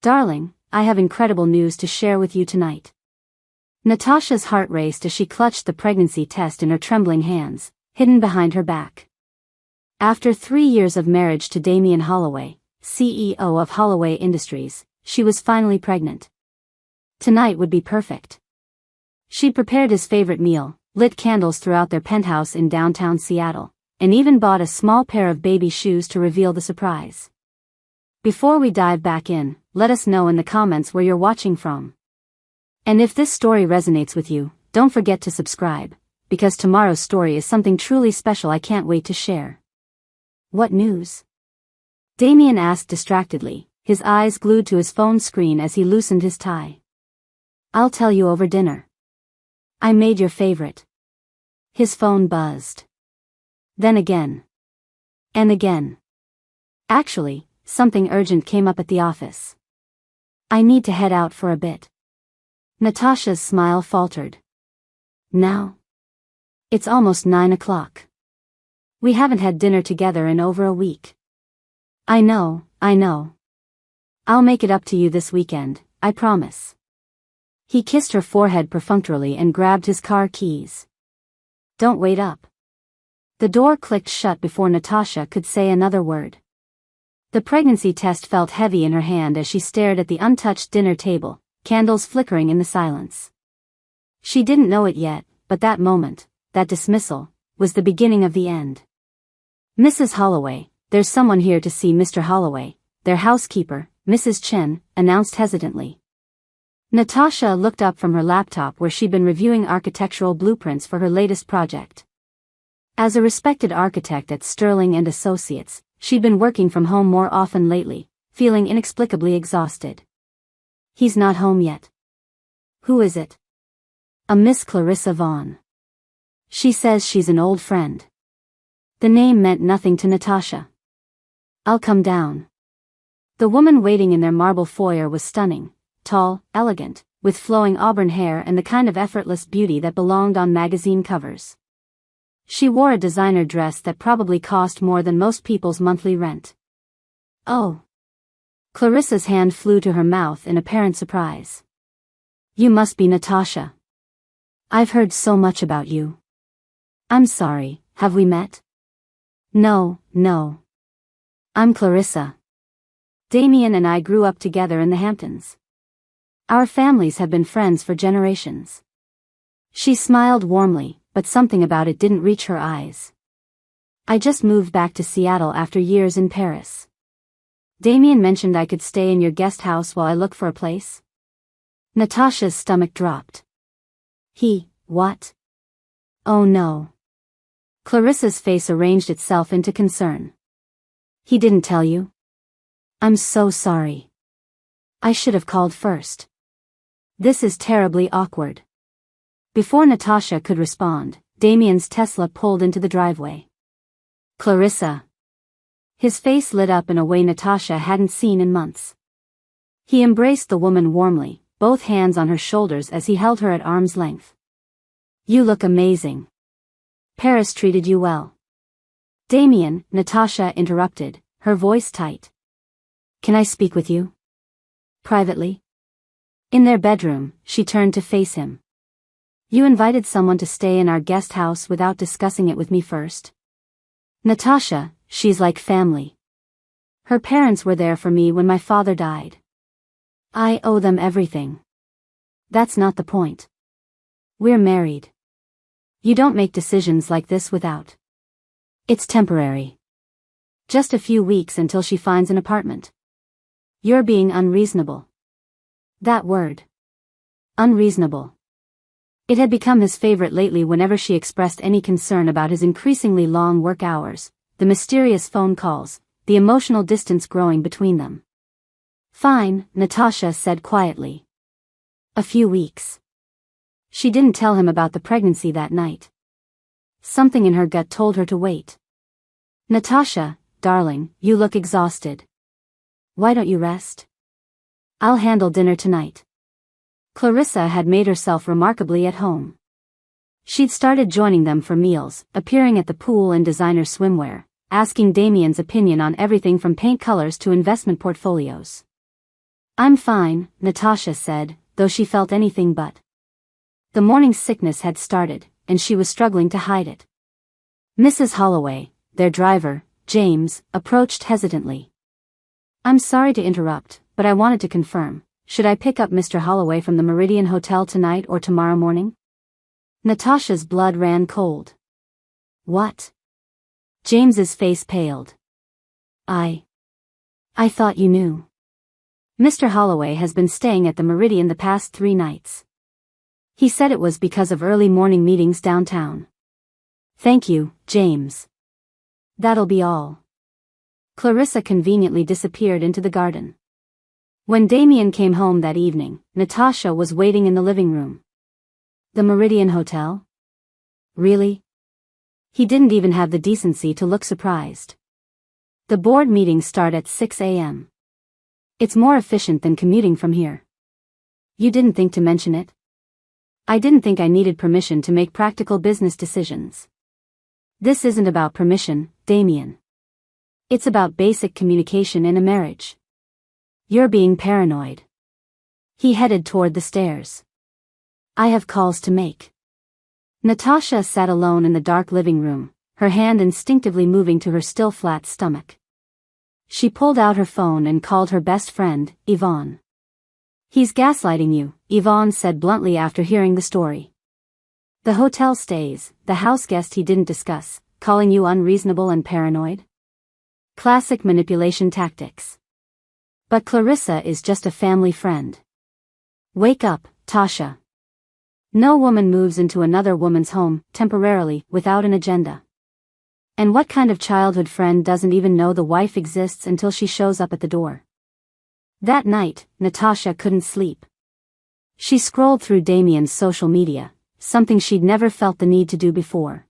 Darling, I have incredible news to share with you tonight. Natasha's heart raced as she clutched the pregnancy test in her trembling hands, hidden behind her back. After 3 years of marriage to Damian Holloway, CEO of Holloway Industries, she was finally pregnant. Tonight would be perfect. She prepared his favorite meal, lit candles throughout their penthouse in downtown Seattle, and even bought a small pair of baby shoes to reveal the surprise. Before we dive back in, let us know in the comments where you're watching from. And if this story resonates with you, don't forget to subscribe, because tomorrow's story is something truly special I can't wait to share. What news? Damian asked distractedly, his eyes glued to his phone screen as he loosened his tie. I'll tell you over dinner. I made your favorite. His phone buzzed. Then again. And again. Actually, something urgent came up at the office. I need to head out for a bit. Natasha's smile faltered. Now? It's almost 9 o'clock. We haven't had dinner together in over a week. I know. I'll make it up to you this weekend, I promise. He kissed her forehead perfunctorily and grabbed his car keys. Don't wait up. The door clicked shut before Natasha could say another word. The pregnancy test felt heavy in her hand as she stared at the untouched dinner table, candles flickering in the silence. She didn't know it yet, but that moment, that dismissal, was the beginning of the end. Mrs. Holloway, there's someone here to see Mr. Holloway, their housekeeper, Mrs. Chen, announced hesitantly. Natasha looked up from her laptop where she'd been reviewing architectural blueprints for her latest project. As a respected architect at Sterling & Associates, she'd been working from home more often lately, feeling inexplicably exhausted. He's not home yet. Who is it? A Miss Clarissa Vaughn. She says she's an old friend. The name meant nothing to Natasha. I'll come down. The woman waiting in their marble foyer was stunning, tall, elegant, with flowing auburn hair and the kind of effortless beauty that belonged on magazine covers. She wore a designer dress that probably cost more than most people's monthly rent. Oh. Clarissa's hand flew to her mouth in apparent surprise. You must be Natasha. I've heard so much about you. I'm sorry, have we met? No. I'm Clarissa. Damian and I grew up together in the Hamptons. Our families have been friends for generations. She smiled warmly, but something about it didn't reach her eyes. I just moved back to Seattle after years in Paris. Damian mentioned I could stay in your guest house while I look for a place. Natasha's stomach dropped. What? Oh no. Clarissa's face arranged itself into concern. He didn't tell you? I'm so sorry. I should have called first. This is terribly awkward. Before Natasha could respond, Damian's Tesla pulled into the driveway. Clarissa. His face lit up in a way Natasha hadn't seen in months. He embraced the woman warmly, both hands on her shoulders as he held her at arm's length. You look amazing. Paris treated you well. Damian, Natasha interrupted, her voice tight. Can I speak with you? Privately? In their bedroom, she turned to face him. You invited someone to stay in our guest house without discussing it with me first? Natasha, she's like family. Her parents were there for me when my father died. I owe them everything. That's not the point. We're married. You don't make decisions like this without. It's temporary. Just a few weeks until she finds an apartment. You're being unreasonable. That word. Unreasonable. It had become his favorite lately whenever she expressed any concern about his increasingly long work hours, the mysterious phone calls, the emotional distance growing between them. Fine, Natasha said quietly. A few weeks. She didn't tell him about the pregnancy that night. Something in her gut told her to wait. Natasha, darling, you look exhausted. Why don't you rest? I'll handle dinner tonight. Clarissa had made herself remarkably at home. She'd started joining them for meals, appearing at the pool in designer swimwear, asking Damian's opinion on everything from paint colors to investment portfolios. I'm fine, Natasha said, though she felt anything but. The morning sickness had started, and she was struggling to hide it. Mrs. Holloway, their driver, James, approached hesitantly. I'm sorry to interrupt, but I wanted to confirm, should I pick up Mr. Holloway from the Meridian Hotel tonight or tomorrow morning? Natasha's blood ran cold. What? James's face paled. I thought you knew. Mr. Holloway has been staying at the Meridian the past 3 nights. He said it was because of early morning meetings downtown. Thank you, James. That'll be all. Clarissa conveniently disappeared into the garden. When Damien came home that evening, Natasha was waiting in the living room. The Meridian Hotel? Really? He didn't even have the decency to look surprised. The board meetings start at 6 a.m. It's more efficient than commuting from here. You didn't think to mention it? I didn't think I needed permission to make practical business decisions. This isn't about permission, Damien. It's about basic communication in a marriage. You're being paranoid. He headed toward the stairs. I have calls to make. Natasha sat alone in the dark living room, her hand instinctively moving to her still flat stomach. She pulled out her phone and called her best friend, Yvonne. He's gaslighting you, Yvonne said bluntly after hearing the story. The hotel stays, the house guest he didn't discuss, calling you unreasonable and paranoid? Classic manipulation tactics. But Clarissa is just a family friend. Wake up, Tasha. No woman moves into another woman's home, temporarily, without an agenda. And what kind of childhood friend doesn't even know the wife exists until she shows up at the door? That night, Natasha couldn't sleep. She scrolled through Damien's social media, something she'd never felt the need to do before.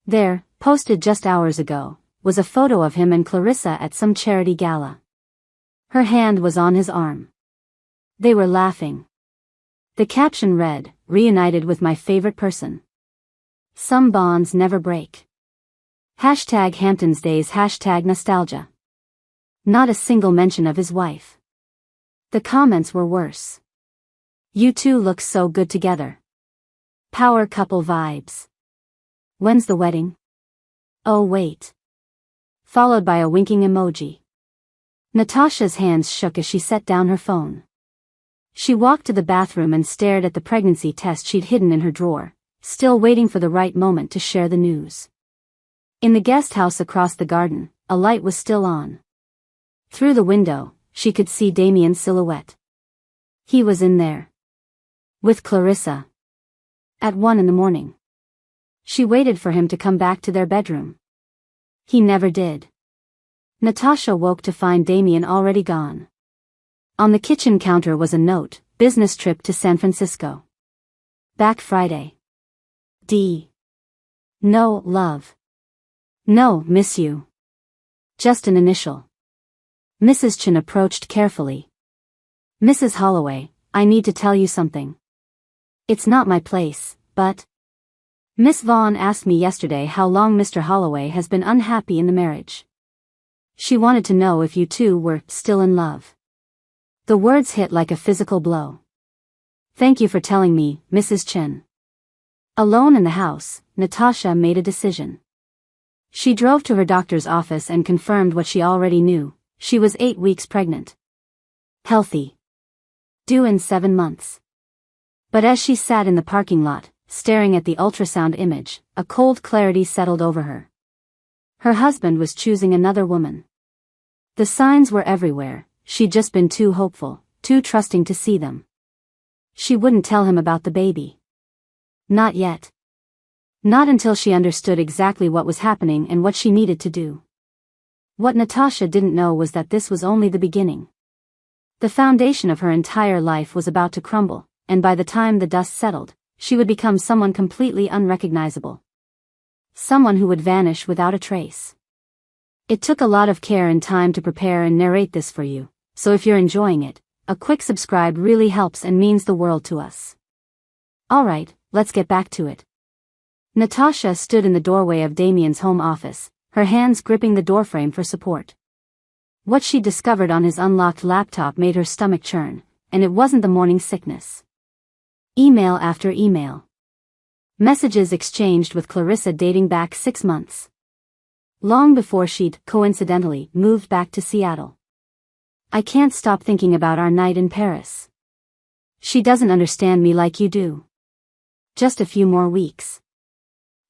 There, posted just hours ago, was a photo of him and Clarissa at some charity gala. Her hand was on his arm. They were laughing. The caption read, "Reunited with my favorite person. Some bonds never break. Hashtag Hamptons Days, hashtag nostalgia." Not a single mention of his wife. The comments were worse. You two look so good together. Power couple vibes. When's the wedding? Oh wait. Followed by a winking emoji. Natasha's hands shook as she set down her phone. She walked to the bathroom and stared at the pregnancy test she'd hidden in her drawer, still waiting for the right moment to share the news. In the guest house across the garden, a light was still on. Through the window, she could see Damien's silhouette. He was in there. With Clarissa. At 1 a.m. She waited for him to come back to their bedroom. He never did. Natasha woke to find Damien already gone. On the kitchen counter was a note, business trip to San Francisco. Back Friday. D. No, love. No, miss you. Just an initial. Mrs. Chen approached carefully. Mrs. Holloway, I need to tell you something. It's not my place, but Miss Vaughn asked me yesterday how long Mr. Holloway has been unhappy in the marriage. She wanted to know if you two were still in love. The words hit like a physical blow. Thank you for telling me, Mrs. Chen. Alone in the house, Natasha made a decision. She drove to her doctor's office and confirmed what she already knew. She was 8 weeks pregnant. Healthy. Due in 7 months. But as she sat in the parking lot, staring at the ultrasound image, a cold clarity settled over her. Her husband was choosing another woman. The signs were everywhere, she'd just been too hopeful, too trusting to see them. She wouldn't tell him about the baby. Not yet. Not until she understood exactly what was happening and what she needed to do. What Natasha didn't know was that this was only the beginning. The foundation of her entire life was about to crumble, and by the time the dust settled, she would become someone completely unrecognizable. Someone who would vanish without a trace. It took a lot of care and time to prepare and narrate this for you, so if you're enjoying it, a quick subscribe really helps and means the world to us. Alright, let's get back to it. Natasha stood in the doorway of Damien's home office, her hands gripping the doorframe for support. What she discovered on his unlocked laptop made her stomach churn, and it wasn't the morning sickness. Email after email. Messages exchanged with Clarissa dating back 6 months. Long before she'd, coincidentally, moved back to Seattle. I can't stop thinking about our night in Paris. She doesn't understand me like you do. Just a few more weeks.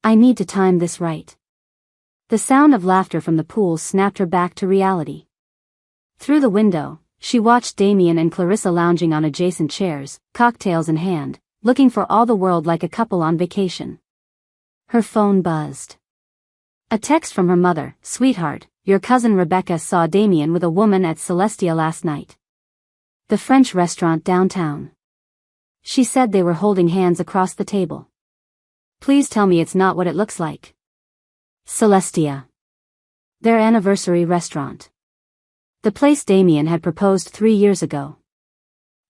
I need to time this right. The sound of laughter from the pool snapped her back to reality. Through the window, she watched Damien and Clarissa lounging on adjacent chairs, cocktails in hand, looking for all the world like a couple on vacation. Her phone buzzed. A text from her mother. Sweetheart, your cousin Rebecca saw Damien with a woman at Celestia last night. The French restaurant downtown. She said they were holding hands across the table. Please tell me it's not what it looks like. Celestia. Their anniversary restaurant. The place Damien had proposed 3 years ago.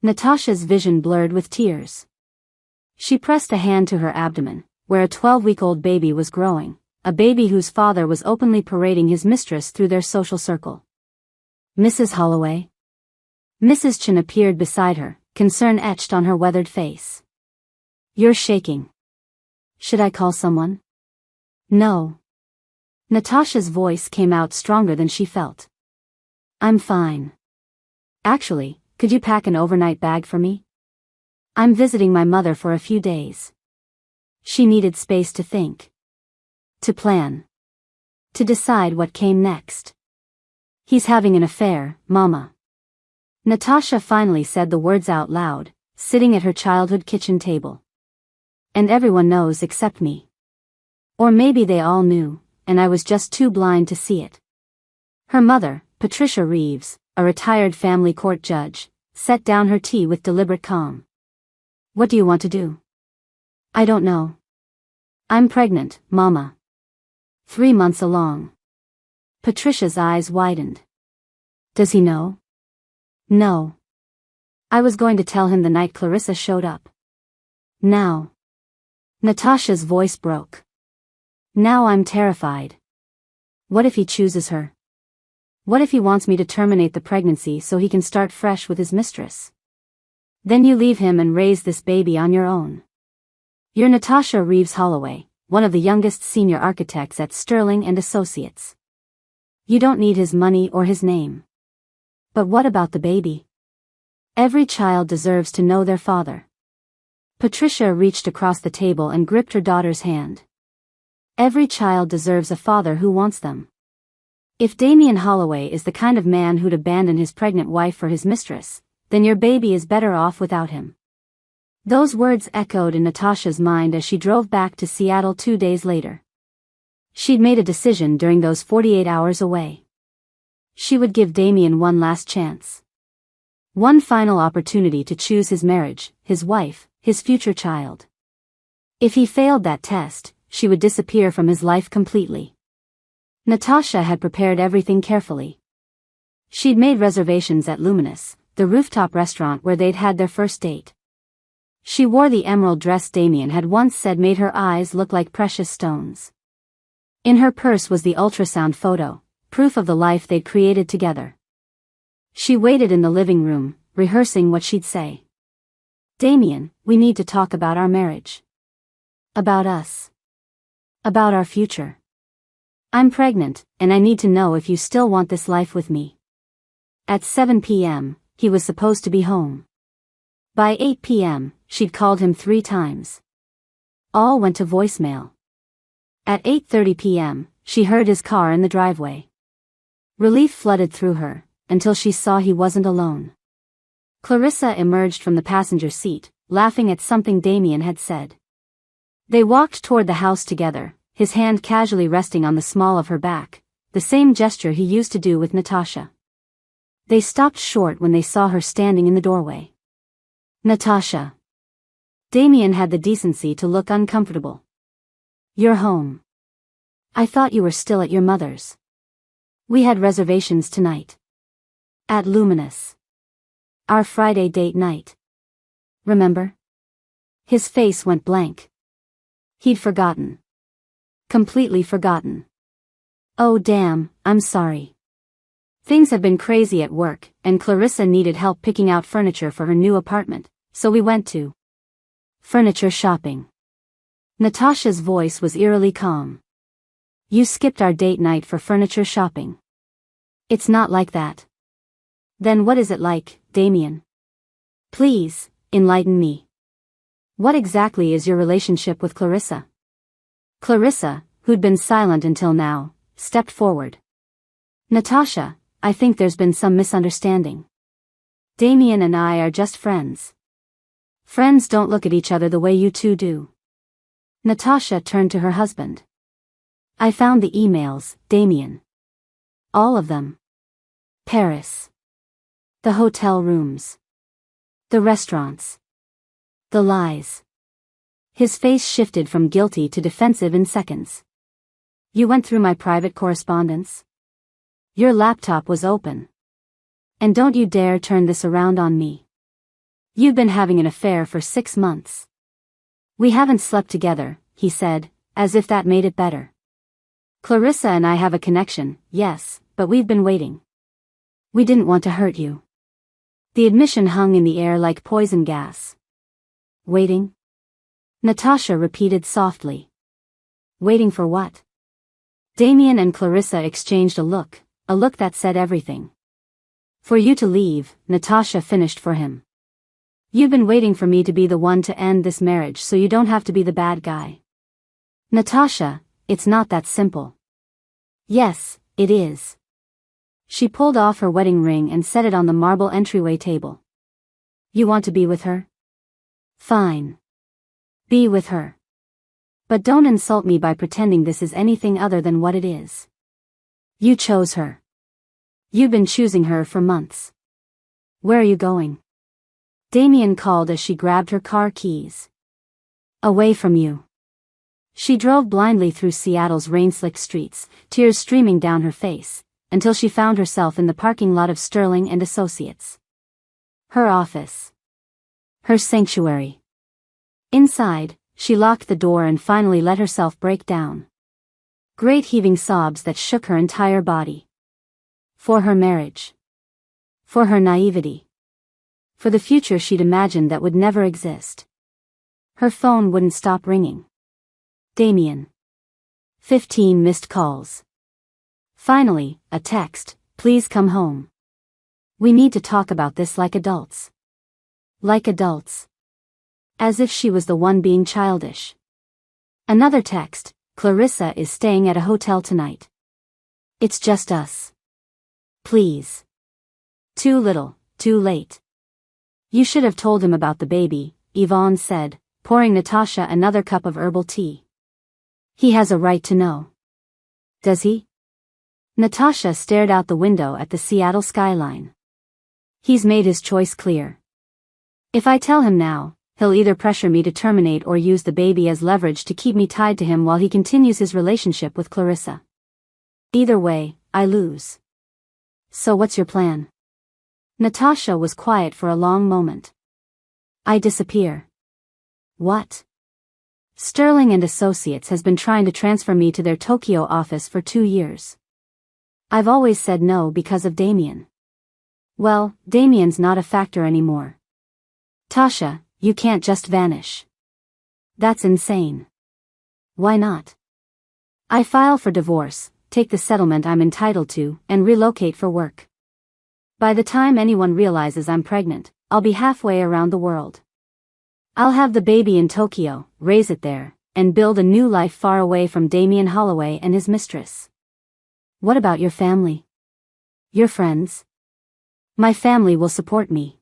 Natasha's vision blurred with tears. She pressed a hand to her abdomen, where a 12-week-old baby was growing, a baby whose father was openly parading his mistress through their social circle. Mrs. Holloway? Mrs. Chen appeared beside her, concern etched on her weathered face. You're shaking. Should I call someone? No. Natasha's voice came out stronger than she felt. I'm fine. Actually, could you pack an overnight bag for me? I'm visiting my mother for a few days. She needed space to think. To plan. To decide what came next. He's having an affair, Mama. Natasha finally said the words out loud, sitting at her childhood kitchen table. And everyone knows except me. Or maybe they all knew, and I was just too blind to see it. Her mother, Patricia Reeves, a retired family court judge, set down her tea with deliberate calm. What do you want to do? I don't know. I'm pregnant, Mama. 3 months along. Patricia's eyes widened. Does he know? No. I was going to tell him the night Clarissa showed up. Now. Natasha's voice broke. Now I'm terrified. What if he chooses her? What if he wants me to terminate the pregnancy so he can start fresh with his mistress? Then you leave him and raise this baby on your own. You're Natasha Reeves Holloway, one of the youngest senior architects at Sterling and Associates. You don't need his money or his name. But what about the baby? Every child deserves to know their father. Patricia reached across the table and gripped her daughter's hand. Every child deserves a father who wants them. If Damien Holloway is the kind of man who'd abandon his pregnant wife for his mistress, then your baby is better off without him. Those words echoed in Natasha's mind as she drove back to Seattle 2 days later. She'd made a decision during those 48 hours away. She would give Damien one last chance. One final opportunity to choose his marriage, his wife, his future child. If he failed that test, she would disappear from his life completely. Natasha had prepared everything carefully. She'd made reservations at Luminous, the rooftop restaurant where they'd had their first date. She wore the emerald dress Damien had once said made her eyes look like precious stones. In her purse was the ultrasound photo, proof of the life they'd created together. She waited in the living room, rehearsing what she'd say. Damien, we need to talk about our marriage. About us. About our future. I'm pregnant, and I need to know if you still want this life with me. At 7 p.m., he was supposed to be home. By 8 p.m., she'd called him 3 times. All went to voicemail. At 8:30 p.m., she heard his car in the driveway. Relief flooded through her, until she saw he wasn't alone. Clarissa emerged from the passenger seat, laughing at something Damien had said. They walked toward the house together, his hand casually resting on the small of her back, the same gesture he used to do with Natasha. They stopped short when they saw her standing in the doorway. Natasha. Damien had the decency to look uncomfortable. You're home. I thought you were still at your mother's. We had reservations tonight. At Luminous. Our Friday date night. Remember? His face went blank. He'd forgotten. Completely forgotten. Oh damn, I'm sorry. Things have been crazy at work, and Clarissa needed help picking out furniture for her new apartment, so we went to furniture shopping. Natasha's voice was eerily calm. You skipped our date night for furniture shopping. It's not like that. Then what is it like, Damien? Please, enlighten me. What exactly is your relationship with Clarissa? Clarissa, who'd been silent until now, stepped forward. Natasha, I think there's been some misunderstanding. Damien and I are just friends. Friends don't look at each other the way you two do. Natasha turned to her husband. I found the emails, Damien. All of them. Paris. The hotel rooms. The restaurants. The lies. His face shifted from guilty to defensive in seconds. You went through my private correspondence? Your laptop was open. And don't you dare turn this around on me. You've been having an affair for 6 months. We haven't slept together, he said, as if that made it better. Clarissa and I have a connection, yes, but we've been waiting. We didn't want to hurt you. The admission hung in the air like poison gas. Waiting? Natasha repeated softly. Waiting for what? Damien and Clarissa exchanged a look that said everything. For you to leave, Natasha finished for him. You've been waiting for me to be the one to end this marriage so you don't have to be the bad guy. Natasha, it's not that simple. Yes, it is. She pulled off her wedding ring and set it on the marble entryway table. You want to be with her? Fine. Be with her. But don't insult me by pretending this is anything other than what it is. You chose her. You've been choosing her for months. Where are you going? Damien called as she grabbed her car keys. Away from you. She drove blindly through Seattle's rain-slicked streets, tears streaming down her face, until she found herself in the parking lot of Sterling and Associates. Her office. Her sanctuary. Inside, she locked the door and finally let herself break down. Great heaving sobs that shook her entire body. For her marriage. For her naivety. For the future she'd imagined that would never exist. Her phone wouldn't stop ringing. Damien. 15 missed calls. Finally, a text, please come home. We need to talk about this like adults. Like adults. As if she was the one being childish. Another text, Clarissa is staying at a hotel tonight. It's just us. Please. Too little, too late. You should have told him about the baby, Yvonne said, pouring Natasha another cup of herbal tea. He has a right to know. Does he? Natasha stared out the window at the Seattle skyline. He's made his choice clear. If I tell him now, he'll either pressure me to terminate or use the baby as leverage to keep me tied to him while he continues his relationship with Clarissa. Either way, I lose. So what's your plan? Natasha was quiet for a long moment. I disappear. What? Sterling and Associates has been trying to transfer me to their Tokyo office for 2 years. I've always said no because of Damien. Well, Damien's not a factor anymore. Tasha, you can't just vanish. That's insane. Why not? I file for divorce, take the settlement I'm entitled to, and relocate for work. By the time anyone realizes I'm pregnant, I'll be halfway around the world. I'll have the baby in Tokyo, raise it there, and build a new life far away from Damien Holloway and his mistress. What about your family? Your friends? My family will support me.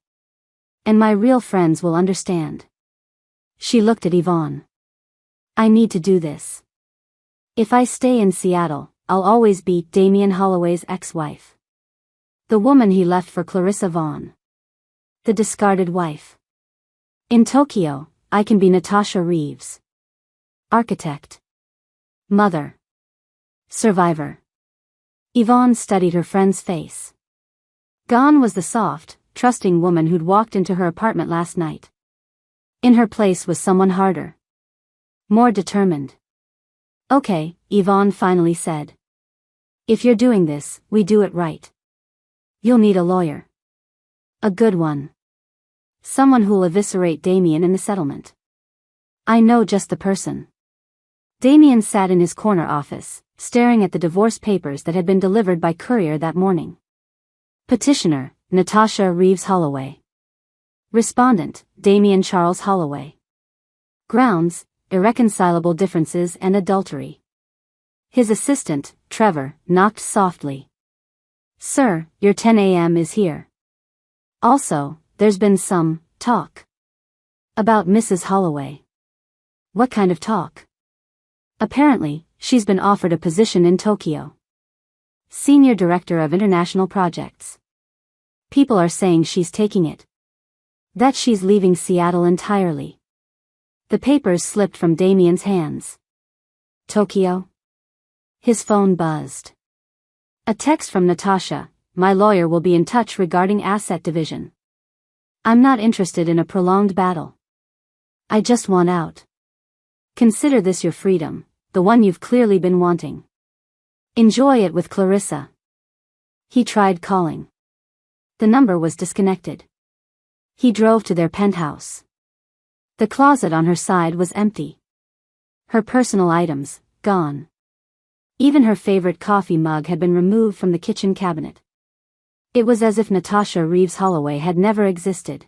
And my real friends will understand. She looked at Yvonne. I need to do this. If I stay in Seattle, I'll always be Damien Holloway's ex-wife. The woman he left for Clarissa Vaughn. The discarded wife. In Tokyo, I can be Natasha Reeves. Architect. Mother. Survivor. Yvonne studied her friend's face. Gone was the soft, trusting woman who'd walked into her apartment last night. In her place was someone harder. More determined. Okay, Yvonne finally said. If you're doing this, we do it right. You'll need a lawyer. A good one. Someone who'll eviscerate Damien in the settlement. I know just the person. Damien sat in his corner office, staring at the divorce papers that had been delivered by courier that morning. Petitioner, Natasha Reeves Holloway. Respondent, Damien Charles Holloway. Grounds, irreconcilable differences and adultery. His assistant, Trevor, knocked softly. Sir, your 10 a.m. is here. Also, there's been some talk about Mrs. Holloway. What kind of talk? Apparently, she's been offered a position in Tokyo. Senior Director of International Projects. People are saying she's taking it. That she's leaving Seattle entirely. The papers slipped from Damien's hands. Tokyo? His phone buzzed. A text from Natasha, my lawyer will be in touch regarding asset division. I'm not interested in a prolonged battle. I just want out. Consider this your freedom, the one you've clearly been wanting. Enjoy it with Clarissa. He tried calling. The number was disconnected. He drove to their penthouse. The closet on her side was empty. Her personal items, gone. Even her favorite coffee mug had been removed from the kitchen cabinet. It was as if Natasha Reeves Holloway had never existed.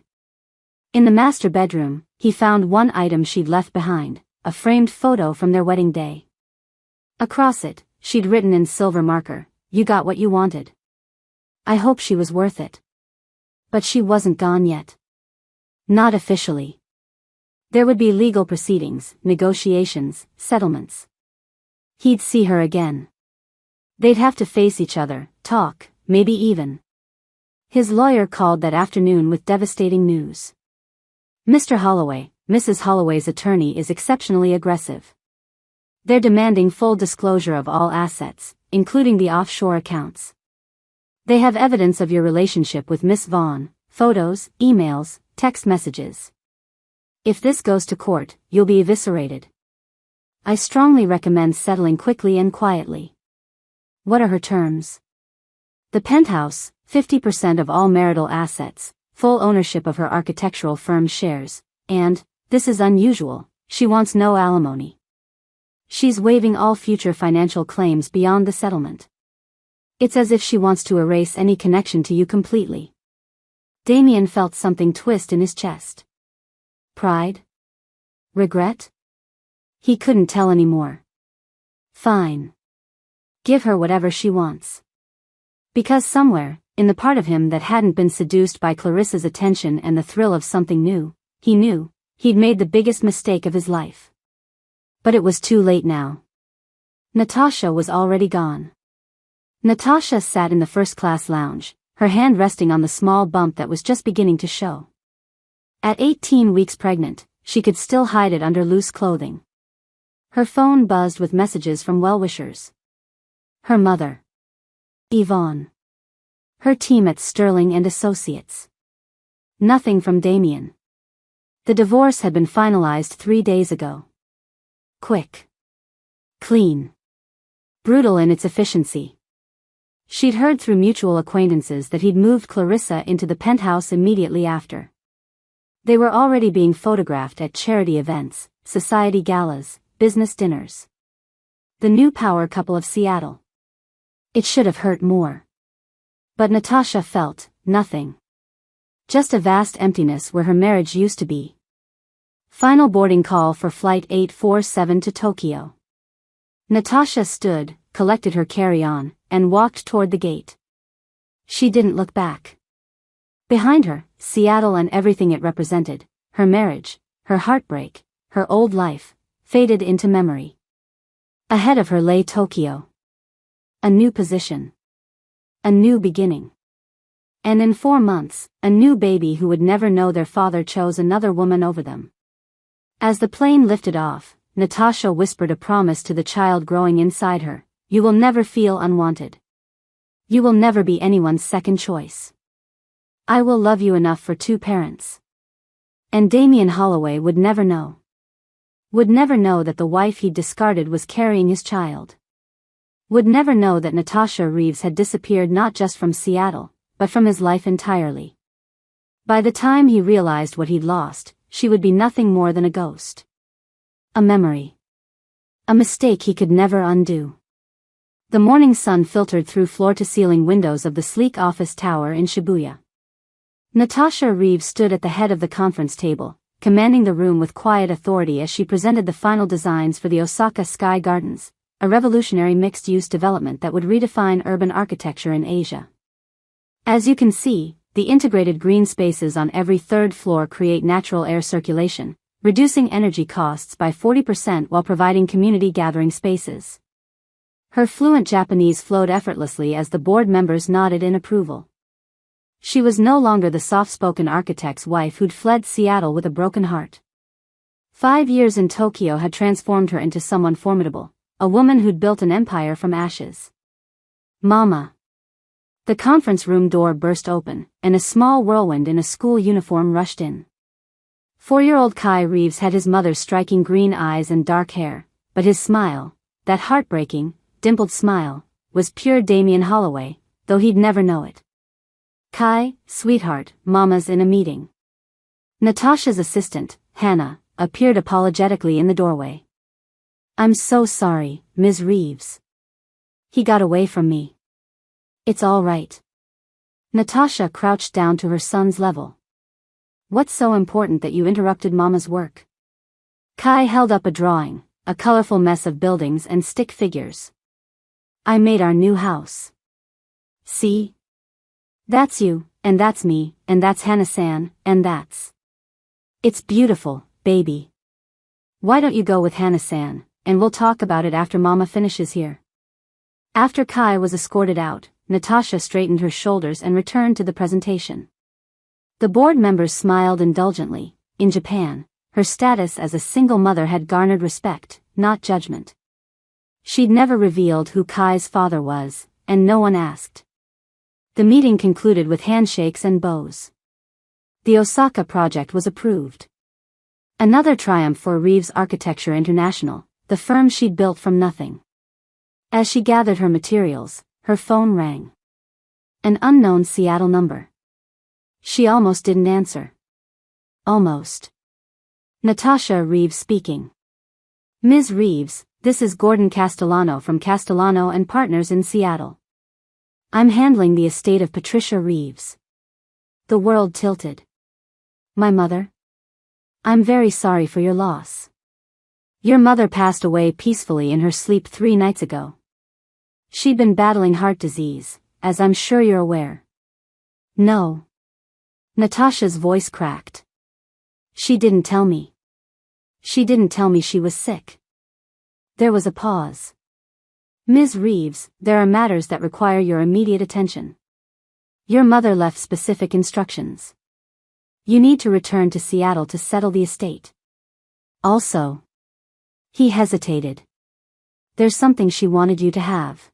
In the master bedroom, he found one item she'd left behind, a framed photo from their wedding day. Across it, she'd written in silver marker, "You got what you wanted." I hope she was worth it. But she wasn't gone yet. Not officially. There would be legal proceedings, negotiations, settlements. He'd see her again. They'd have to face each other, talk, maybe even. His lawyer called that afternoon with devastating news. Mr. Holloway, Mrs. Holloway's attorney is exceptionally aggressive. They're demanding full disclosure of all assets, including the offshore accounts. They have evidence of your relationship with Miss Vaughn, photos, emails, text messages. If this goes to court, you'll be eviscerated. I strongly recommend settling quickly and quietly. What are her terms? The penthouse, 50% of all marital assets, full ownership of her architectural firm's shares, and, this is unusual, she wants no alimony. She's waiving all future financial claims beyond the settlement. It's as if she wants to erase any connection to you completely. Damien felt something twist in his chest. Pride? Regret? He couldn't tell anymore. Fine. Give her whatever she wants. Because somewhere, in the part of him that hadn't been seduced by Clarissa's attention and the thrill of something new, he knew, he'd made the biggest mistake of his life. But it was too late now. Natasha was already gone. Natasha sat in the first-class lounge, her hand resting on the small bump that was just beginning to show. At 18 weeks pregnant, she could still hide it under loose clothing. Her phone buzzed with messages from well-wishers. Her mother. Yvonne. Her team at Sterling and Associates. Nothing from Damien. The divorce had been finalized 3 days ago. Quick. Clean. Brutal in its efficiency. She'd heard through mutual acquaintances that he'd moved Clarissa into the penthouse immediately after. They were already being photographed at charity events, society galas, business dinners. The new power couple of Seattle. It should have hurt more. But Natasha felt nothing. Just a vast emptiness where her marriage used to be. Final boarding call for Flight 847 to Tokyo. Natasha stood, collected her carry-on, and walked toward the gate. She didn't look back. Behind her, Seattle and everything it represented, her marriage, her heartbreak, her old life, faded into memory. Ahead of her lay Tokyo. A new position. A new beginning. And in 4 months, a new baby who would never know their father chose another woman over them. As the plane lifted off, Natasha whispered a promise to the child growing inside her. You will never feel unwanted. You will never be anyone's second choice. I will love you enough for 2 parents. And Damien Holloway would never know. Would never know that the wife he'd discarded was carrying his child. Would never know that Natasha Reeves had disappeared not just from Seattle, but from his life entirely. By the time he realized what he'd lost, she would be nothing more than a ghost. A memory. A mistake he could never undo. The morning sun filtered through floor-to-ceiling windows of the sleek office tower in Shibuya. Natasha Reeves stood at the head of the conference table, commanding the room with quiet authority as she presented the final designs for the Osaka Sky Gardens, a revolutionary mixed-use development that would redefine urban architecture in Asia. As you can see, the integrated green spaces on every third floor create natural air circulation, reducing energy costs by 40% while providing community gathering spaces. Her fluent Japanese flowed effortlessly as the board members nodded in approval. She was no longer the soft-spoken architect's wife who'd fled Seattle with a broken heart. 5 years in Tokyo had transformed her into someone formidable, a woman who'd built an empire from ashes. Mama. The conference room door burst open, and a small whirlwind in a school uniform rushed in. 4-year-old Kai Reeves had his mother's striking green eyes and dark hair, but his smile, that heartbreaking, dimpled smile, was pure Damien Holloway, though he'd never know it. Kai, sweetheart, Mama's in a meeting. Natasha's assistant, Hannah, appeared apologetically in the doorway. I'm so sorry, Ms. Reeves. He got away from me. It's all right. Natasha crouched down to her son's level. What's so important that you interrupted Mama's work? Kai held up a drawing, a colorful mess of buildings and stick figures. I made our new house. See? That's you, and that's me, and that's Hannah-san, and that's... It's beautiful, baby. Why don't you go with Hannah-san, and we'll talk about it after Mama finishes here. After Kai was escorted out, Natasha straightened her shoulders and returned to the presentation. The board members smiled indulgently. In Japan, her status as a single mother had garnered respect, not judgment. She'd never revealed who Kai's father was, and no one asked. The meeting concluded with handshakes and bows. The Osaka project was approved. Another triumph for Reeves Architecture International, the firm she'd built from nothing. As she gathered her materials, her phone rang. An unknown Seattle number. She almost didn't answer. Almost. Natasha Reeves speaking. Ms. Reeves, this is Gordon Castellano from Castellano and Partners in Seattle. I'm handling the estate of Patricia Reeves. The world tilted. My mother? I'm very sorry for your loss. Your mother passed away peacefully in her sleep 3 nights ago. She'd been battling heart disease, as I'm sure you're aware. No. Natasha's voice cracked. She didn't tell me. She didn't tell me she was sick. There was a pause. Ms. Reeves, there are matters that require your immediate attention. Your mother left specific instructions. You need to return to Seattle to settle the estate. Also. He hesitated. There's something she wanted you to have.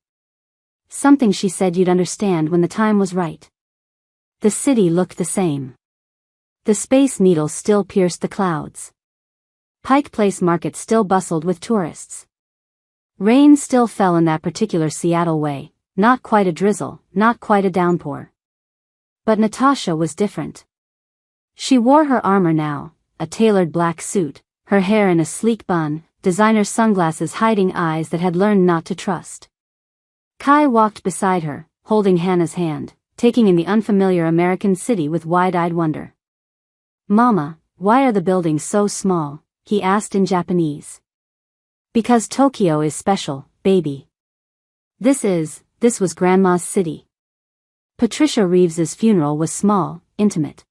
Something she said you'd understand when the time was right. The city looked the same. The Space Needle still pierced the clouds. Pike Place Market still bustled with tourists. Rain still fell in that particular Seattle way, not quite a drizzle, not quite a downpour. But Natasha was different. She wore her armor now, a tailored black suit, her hair in a sleek bun, designer sunglasses hiding eyes that had learned not to trust. Kai walked beside her, holding Hannah's hand, taking in the unfamiliar American city with wide-eyed wonder. Mama, why are the buildings so small? He asked in Japanese. Because Tokyo is special, baby. This was Grandma's city. Patricia Reeves's funeral was small, intimate.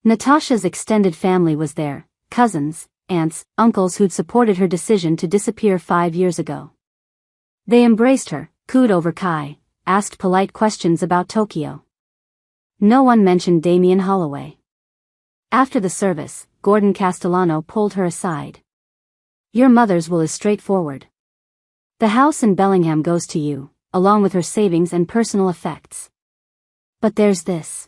Natasha's extended family was there, cousins, aunts, uncles who'd supported her decision to disappear 5 years ago. They embraced her, cooed over Kai, asked polite questions about Tokyo. No one mentioned Damien Holloway. After the service, Gordon Castellano pulled her aside. Your mother's will is straightforward. The house in Bellingham goes to you, along with her savings and personal effects. But there's this.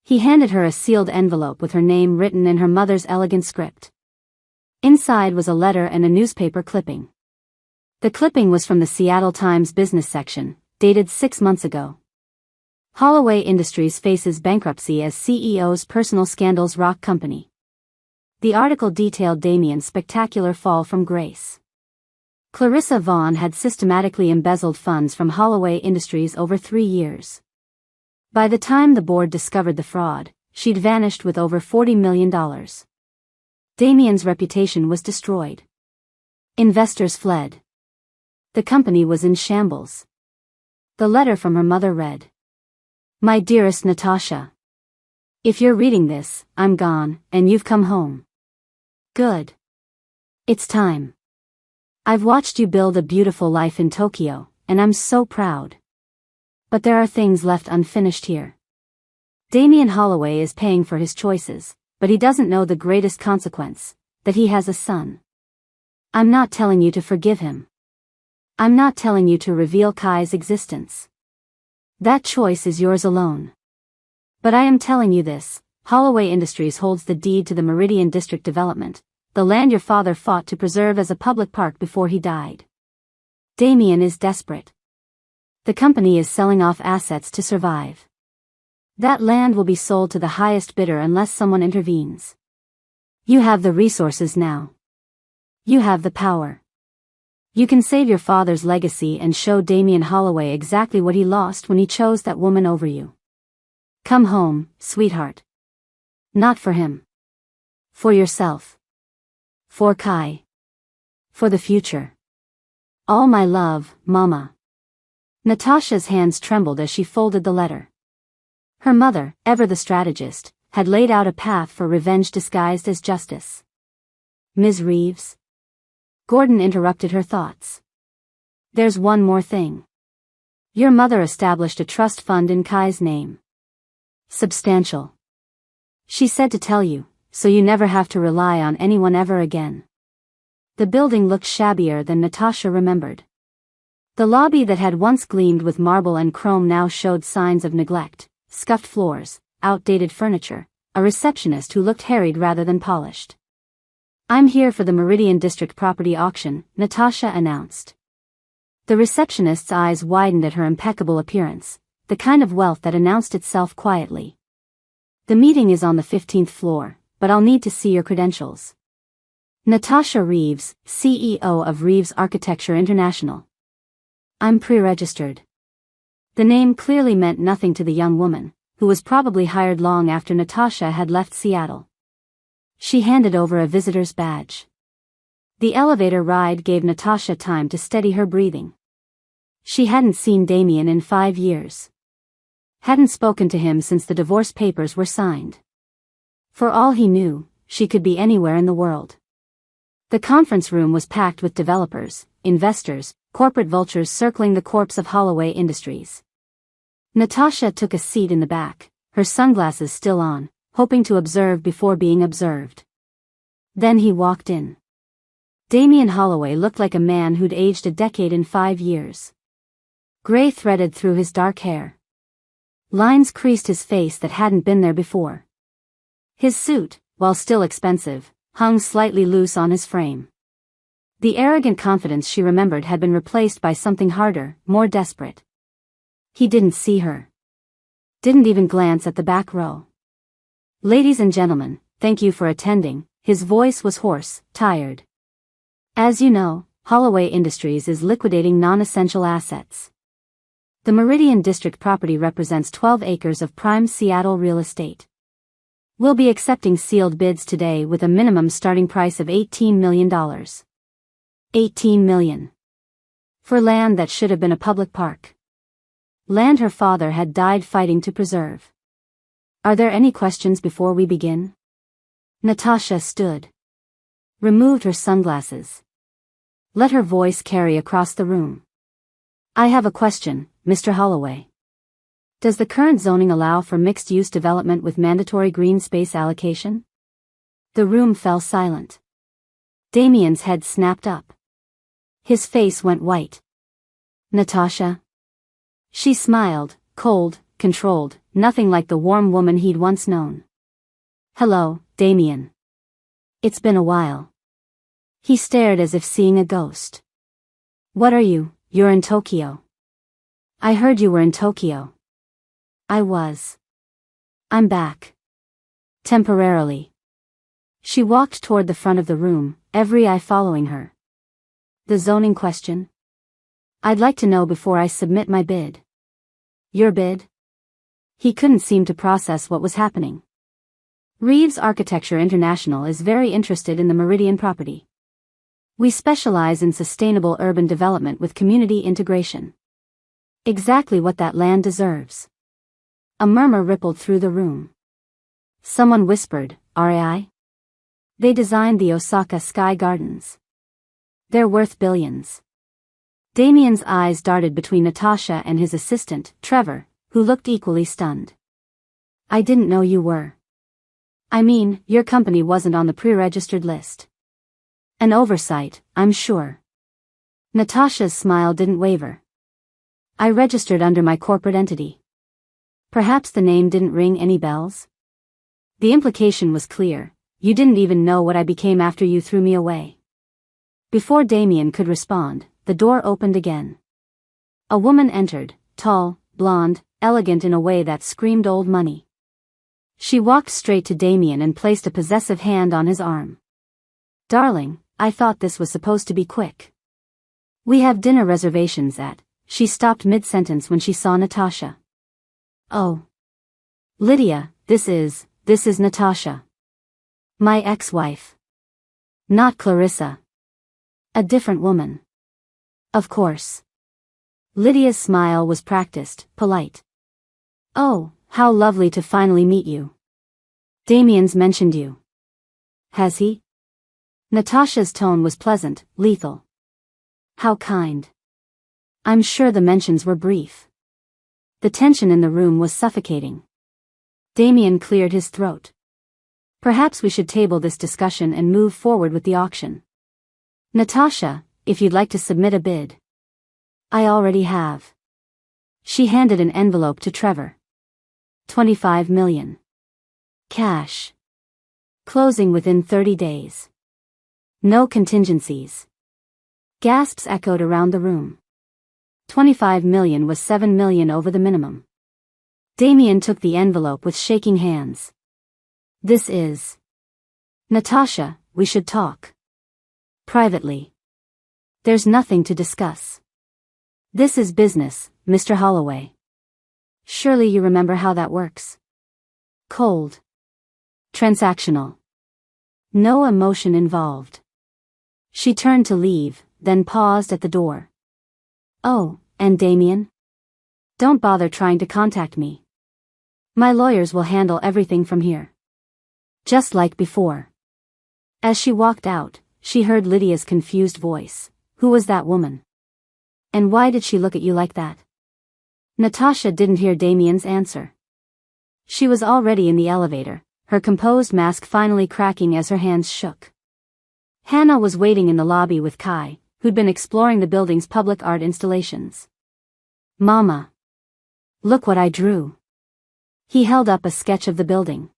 He handed her a sealed envelope with her name written in her mother's elegant script. Inside was a letter and a newspaper clipping. The clipping was from the Seattle Times business section, dated 6 months ago. Holloway Industries faces bankruptcy as CEO's personal scandals rock company. The article detailed Damien's spectacular fall from grace. Clarissa Vaughn had systematically embezzled funds from Holloway Industries over 3 years. By the time the board discovered the fraud, she'd vanished with over $40 million. Damien's reputation was destroyed. Investors fled. The company was in shambles. The letter from her mother read, "My dearest Natasha. If you're reading this, I'm gone, and you've come home. Good. It's time. I've watched you build a beautiful life in Tokyo, and I'm so proud. But there are things left unfinished here. Damien Holloway is paying for his choices, but he doesn't know the greatest consequence, that he has a son. I'm not telling you to forgive him. I'm not telling you to reveal Kai's existence. That choice is yours alone. But I am telling you this, Holloway Industries holds the deed to the Meridian District development, the land your father fought to preserve as a public park before he died. Damien is desperate. The company is selling off assets to survive. That land will be sold to the highest bidder unless someone intervenes. You have the resources now. You have the power. You can save your father's legacy and show Damien Holloway exactly what he lost when he chose that woman over you. Come home, sweetheart. Not for him. For yourself. For Kai. For the future. All my love, Mama." Natasha's hands trembled as she folded the letter. Her mother, ever the strategist, had laid out a path for revenge disguised as justice. "Ms. Reeves?" Gordon interrupted her thoughts. "There's one more thing. Your mother established a trust fund in Kai's name. Substantial. She said to tell you, so you never have to rely on anyone ever again." The building looked shabbier than Natasha remembered. The lobby that had once gleamed with marble and chrome now showed signs of neglect, scuffed floors, outdated furniture, a receptionist who looked harried rather than polished. "I'm here for the Meridian District property auction," Natasha announced. The receptionist's eyes widened at her impeccable appearance, the kind of wealth that announced itself quietly. "The meeting is on the 15th floor, but I'll need to see your credentials." Natasha Reeves, CEO of Reeves Architecture International. "I'm pre-registered." The name clearly meant nothing to the young woman, who was probably hired long after Natasha had left Seattle. She handed over a visitor's badge. The elevator ride gave Natasha time to steady her breathing. She hadn't seen Damien in 5 years. Hadn't spoken to him since the divorce papers were signed. For all he knew, she could be anywhere in the world. The conference room was packed with developers, investors, corporate vultures circling the corpse of Holloway Industries. Natasha took a seat in the back, her sunglasses still on, hoping to observe before being observed. Then he walked in. Damien Holloway looked like a man who'd aged a decade in 5 years. Gray threaded through his dark hair. Lines creased his face that hadn't been there before. His suit, while still expensive, hung slightly loose on his frame. The arrogant confidence she remembered had been replaced by something harder, more desperate. He didn't see her. Didn't even glance at the back row. "Ladies and gentlemen, thank you for attending." His voice was hoarse, tired. "As you know, Holloway Industries is liquidating non-essential assets. The Meridian District property represents 12 acres of prime Seattle real estate. We'll be accepting sealed bids today with a minimum starting price of $18 million. $18 million. For land that should have been a public park. Land her father had died fighting to preserve. Are there any questions before we begin?" Natasha stood. Removed her sunglasses. Let her voice carry across the room. "I have a question, Mr. Holloway. Does the current zoning allow for mixed-use development with mandatory green space allocation?" The room fell silent. Damien's head snapped up. His face went white. "Natasha?" She smiled, cold, controlled, nothing like the warm woman he'd once known. "Hello, Damien. It's been a while." He stared as if seeing a ghost. "What are you? You're in Tokyo." "I heard you were in Tokyo." I'm back. Temporarily. She walked toward the front of the room, every eye following her. The zoning question? I'd like to know before I submit my bid. Your bid? He couldn't seem to process what was happening. Reeves Architecture International is very interested in the Meridian property. We specialize in sustainable urban development with community integration. Exactly what that land deserves. A murmur rippled through the room. Someone whispered, "RAI? They designed the Osaka Sky Gardens. They're worth billions." Damien's eyes darted between Natasha and his assistant, Trevor, who looked equally stunned. I didn't know you were. I mean, your company wasn't on the pre-registered list. An oversight, I'm sure. Natasha's smile didn't waver. I registered under my corporate entity. Perhaps the name didn't ring any bells? The implication was clear. You didn't even know what I became after you threw me away. Before Damien could respond, the door opened again. A woman entered, tall, blonde, elegant in a way that screamed old money. She walked straight to Damien and placed a possessive hand on his arm. Darling, I thought this was supposed to be quick. We have dinner reservations at... She stopped mid-sentence when she saw Natasha. Oh. Lydia, this is Natasha. My ex-wife. Not Clarissa. A different woman. Of course. Lydia's smile was practiced, polite. Oh, how lovely to finally meet you. Damien's mentioned you. Has he? Natasha's tone was pleasant, lethal. How kind. I'm sure the mentions were brief. The tension in the room was suffocating. Damien cleared his throat. Perhaps we should table this discussion and move forward with the auction. Natasha, if you'd like to submit a bid. I already have. She handed an envelope to Trevor. 25 million. Cash. Closing within 30 days. No contingencies. Gasps echoed around the room. 25 million was 7 million over the minimum. Damien took the envelope with shaking hands. This is... Natasha, we should talk. Privately. There's nothing to discuss. This is business, Mr. Holloway. Surely you remember how that works. Cold. Transactional. No emotion involved. She turned to leave, then paused at the door. Oh, and Damien? Don't bother trying to contact me. My lawyers will handle everything from here. Just like before. As she walked out, she heard Lydia's confused voice. Who was that woman? And why did she look at you like that? Natasha didn't hear Damien's answer. She was already in the elevator, her composed mask finally cracking as her hands shook. Hannah was waiting in the lobby with Kai, who'd been exploring the building's public art installations. Mama. Look what I drew. He held up a sketch of the building.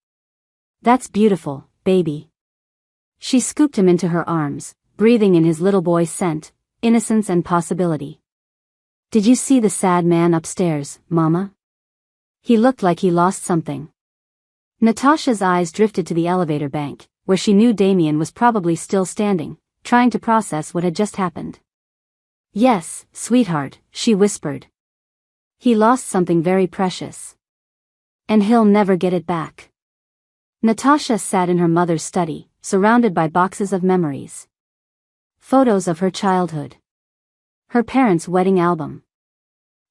That's beautiful, baby. She scooped him into her arms, breathing in his little boy's scent, innocence and possibility. Did you see the sad man upstairs, Mama? He looked like he lost something. Natasha's eyes drifted to the elevator bank, where she knew Damien was probably still standing, trying to process what had just happened. Yes, sweetheart, she whispered. He lost something very precious. And he'll never get it back. Natasha sat in her mother's study, surrounded by boxes of memories. Photos of her childhood. Her parents' wedding album.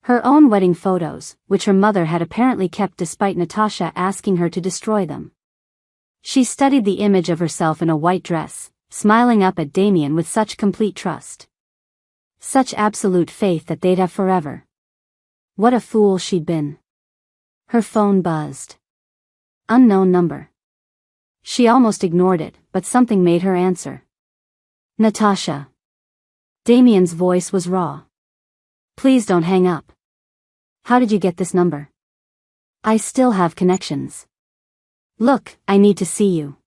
Her own wedding photos, which her mother had apparently kept despite Natasha asking her to destroy them. She studied the image of herself in a white dress, smiling up at Damien with such complete trust. Such absolute faith that they'd have forever. What a fool she'd been. Her phone buzzed. Unknown number. She almost ignored it, but something made her answer. Natasha. Damien's voice was raw. Please don't hang up. How did you get this number? I still have connections. Look, I need to see you.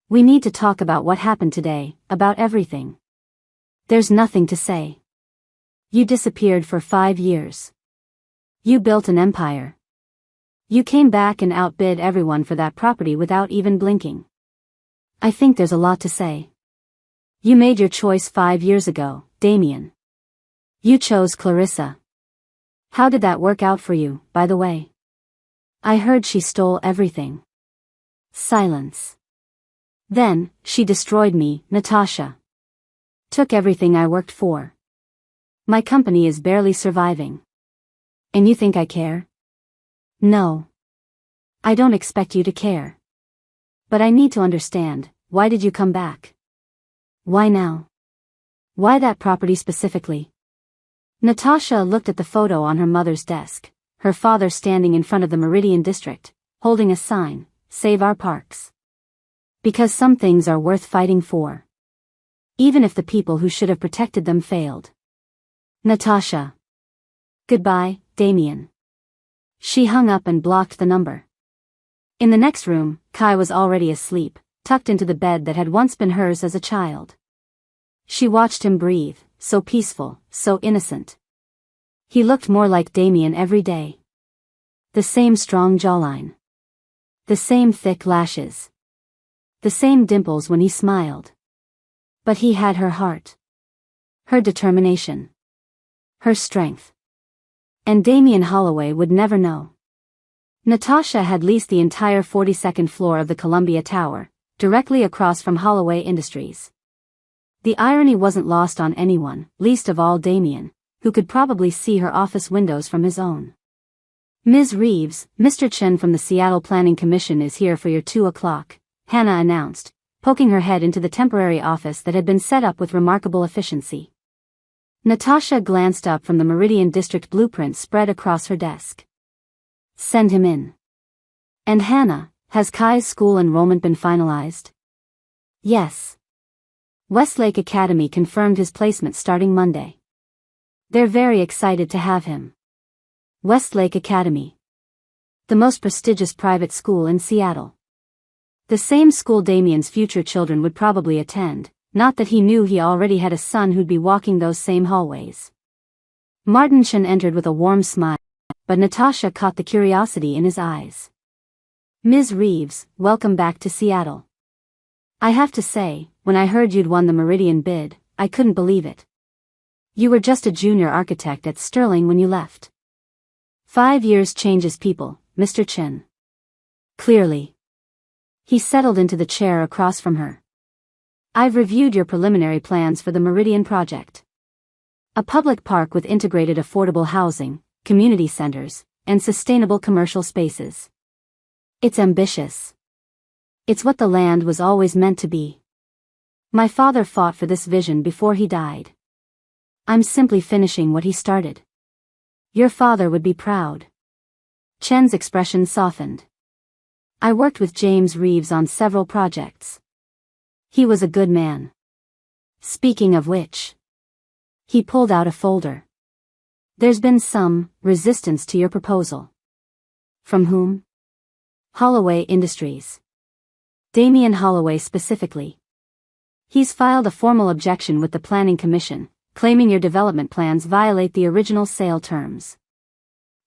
We need to talk about what happened today, about everything. There's nothing to say. You disappeared for 5 years. You built an empire. You came back and outbid everyone for that property without even blinking. I think there's a lot to say. You made your choice 5 years ago, Damien. You chose Clarissa. How did that work out for you, by the way? I heard she stole everything. Silence. Then, she destroyed me, Natasha. Took everything I worked for. My company is barely surviving. And you think I care? No. I don't expect you to care. But I need to understand, why did you come back? Why now? Why that property specifically? Natasha looked at the photo on her mother's desk, her father standing in front of the Meridian District, holding a sign, "Save our parks." Because some things are worth fighting for. Even if the people who should have protected them failed. Natasha. Goodbye, Damien. She hung up and blocked the number. In the next room, Kai was already asleep, tucked into the bed that had once been hers as a child. She watched him breathe, so peaceful, so innocent. He looked more like Damien every day. The same strong jawline. The same thick lashes. The same dimples when he smiled. But he had her heart. Her determination. Her strength. And Damien Holloway would never know. Natasha had leased the entire 42nd floor of the Columbia Tower, directly across from Holloway Industries. The irony wasn't lost on anyone, least of all Damien, who could probably see her office windows from his own. Ms. Reeves, Mr. Chen from the Seattle Planning Commission is here for your 2 o'clock, Hannah announced, poking her head into the temporary office that had been set up with remarkable efficiency. Natasha glanced up from the Meridian District blueprint spread across her desk. Send him in. And Hannah, has Kai's school enrollment been finalized? Yes. Westlake Academy confirmed his placement starting Monday. They're very excited to have him. Westlake Academy. The most prestigious private school in Seattle. The same school Damien's future children would probably attend, not that he knew he already had a son who'd be walking those same hallways. Martin Chen entered with a warm smile, but Natasha caught the curiosity in his eyes. Ms. Reeves, welcome back to Seattle. I have to say, when I heard you'd won the Meridian bid, I couldn't believe it. You were just a junior architect at Sterling when you left. 5 years changes people, Mr. Chen. Clearly. He settled into the chair across from her. I've reviewed your preliminary plans for the Meridian project. A public park with integrated affordable housing, community centers, and sustainable commercial spaces. It's ambitious. It's what the land was always meant to be. My father fought for this vision before he died. I'm simply finishing what he started. Your father would be proud. Chen's expression softened. I worked with James Reeves on several projects. He was a good man. Speaking of which. He pulled out a folder. There's been some resistance to your proposal. From whom? Holloway Industries. Damien Holloway specifically. He's filed a formal objection with the Planning Commission, claiming your development plans violate the original sale terms.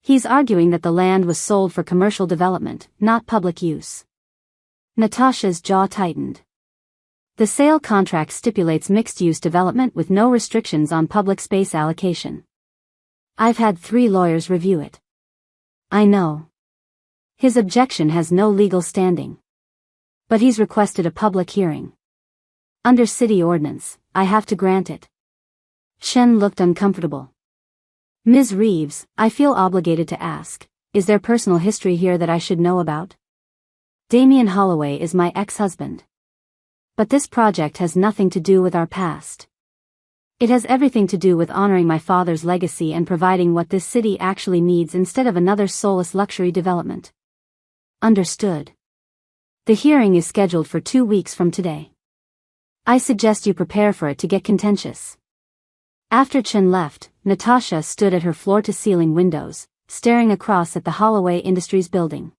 He's arguing that the land was sold for commercial development, not public use. Natasha's jaw tightened. The sale contract stipulates mixed-use development with no restrictions on public space allocation. I've had 3 lawyers review it. I know. His objection has no legal standing. But he's requested a public hearing. Under city ordinance, I have to grant it. Chen looked uncomfortable. Ms. Reeves, I feel obligated to ask, is there personal history here that I should know about? Damien Holloway is my ex-husband. But this project has nothing to do with our past. It has everything to do with honoring my father's legacy and providing what this city actually needs instead of another soulless luxury development. Understood. The hearing is scheduled for 2 weeks from today. I suggest you prepare for it to get contentious. After Chen left, Natasha stood at her floor-to-ceiling windows, staring across at the Holloway Industries building.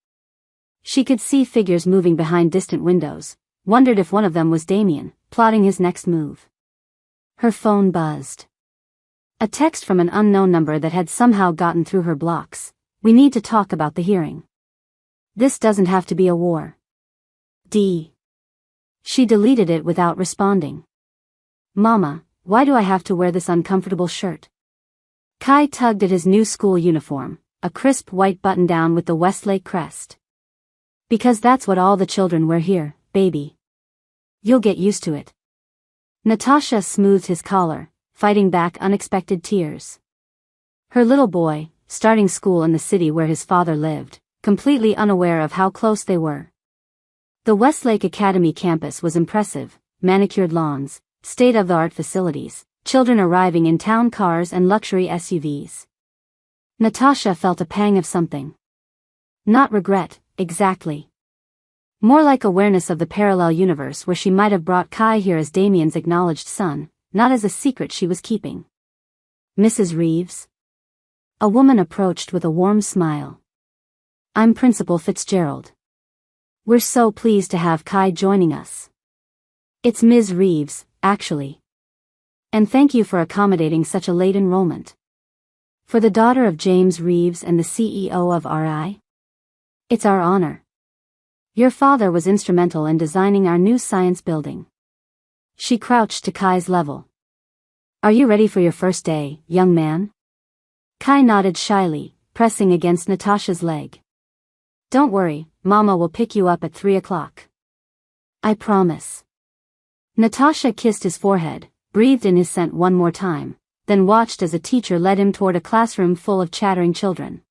She could see figures moving behind distant windows, wondered if one of them was Damien, plotting his next move. Her phone buzzed. A text from an unknown number that had somehow gotten through her blocks. We need to talk about the hearing. This doesn't have to be a war. She deleted it without responding. Mama, why do I have to wear this uncomfortable shirt? Kai tugged at his new school uniform, a crisp white button-down with the Westlake crest. Because that's what all the children wear here, baby. You'll get used to it. Natasha smoothed his collar, fighting back unexpected tears. Her little boy, starting school in the city where his father lived, completely unaware of how close they were. The Westlake Academy campus was impressive, manicured lawns, state-of-the-art facilities, children arriving in town cars and luxury SUVs. Natasha felt a pang of something. Not regret, exactly. More like awareness of the parallel universe where she might have brought Kai here as Damien's acknowledged son, not as a secret she was keeping. Mrs. Reeves? A woman approached with a warm smile. I'm Principal Fitzgerald. We're so pleased to have Kai joining us. It's Ms. Reeves, actually. And thank you for accommodating such a late enrollment. For the daughter of James Reeves and the CEO of RI? It's our honor. Your father was instrumental in designing our new science building. She crouched to Kai's level. Are you ready for your first day, young man? Kai nodded shyly, pressing against Natasha's leg. Don't worry, Mama will pick you up at 3 o'clock. I promise. Natasha kissed his forehead, breathed in his scent one more time, then watched as a teacher led him toward a classroom full of chattering children.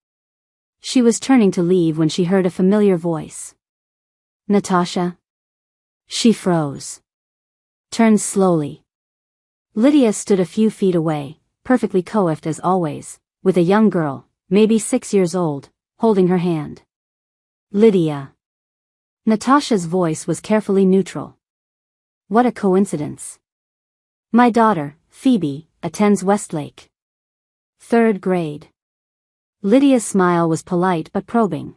She was turning to leave when she heard a familiar voice. Natasha? She froze. Turned slowly. Lydia stood a few feet away, perfectly coiffed as always, with a young girl, maybe 6 years old, holding her hand. Lydia. Natasha's voice was carefully neutral. What a coincidence. My daughter, Phoebe, attends Westlake. 3rd grade. Lydia's smile was polite but probing.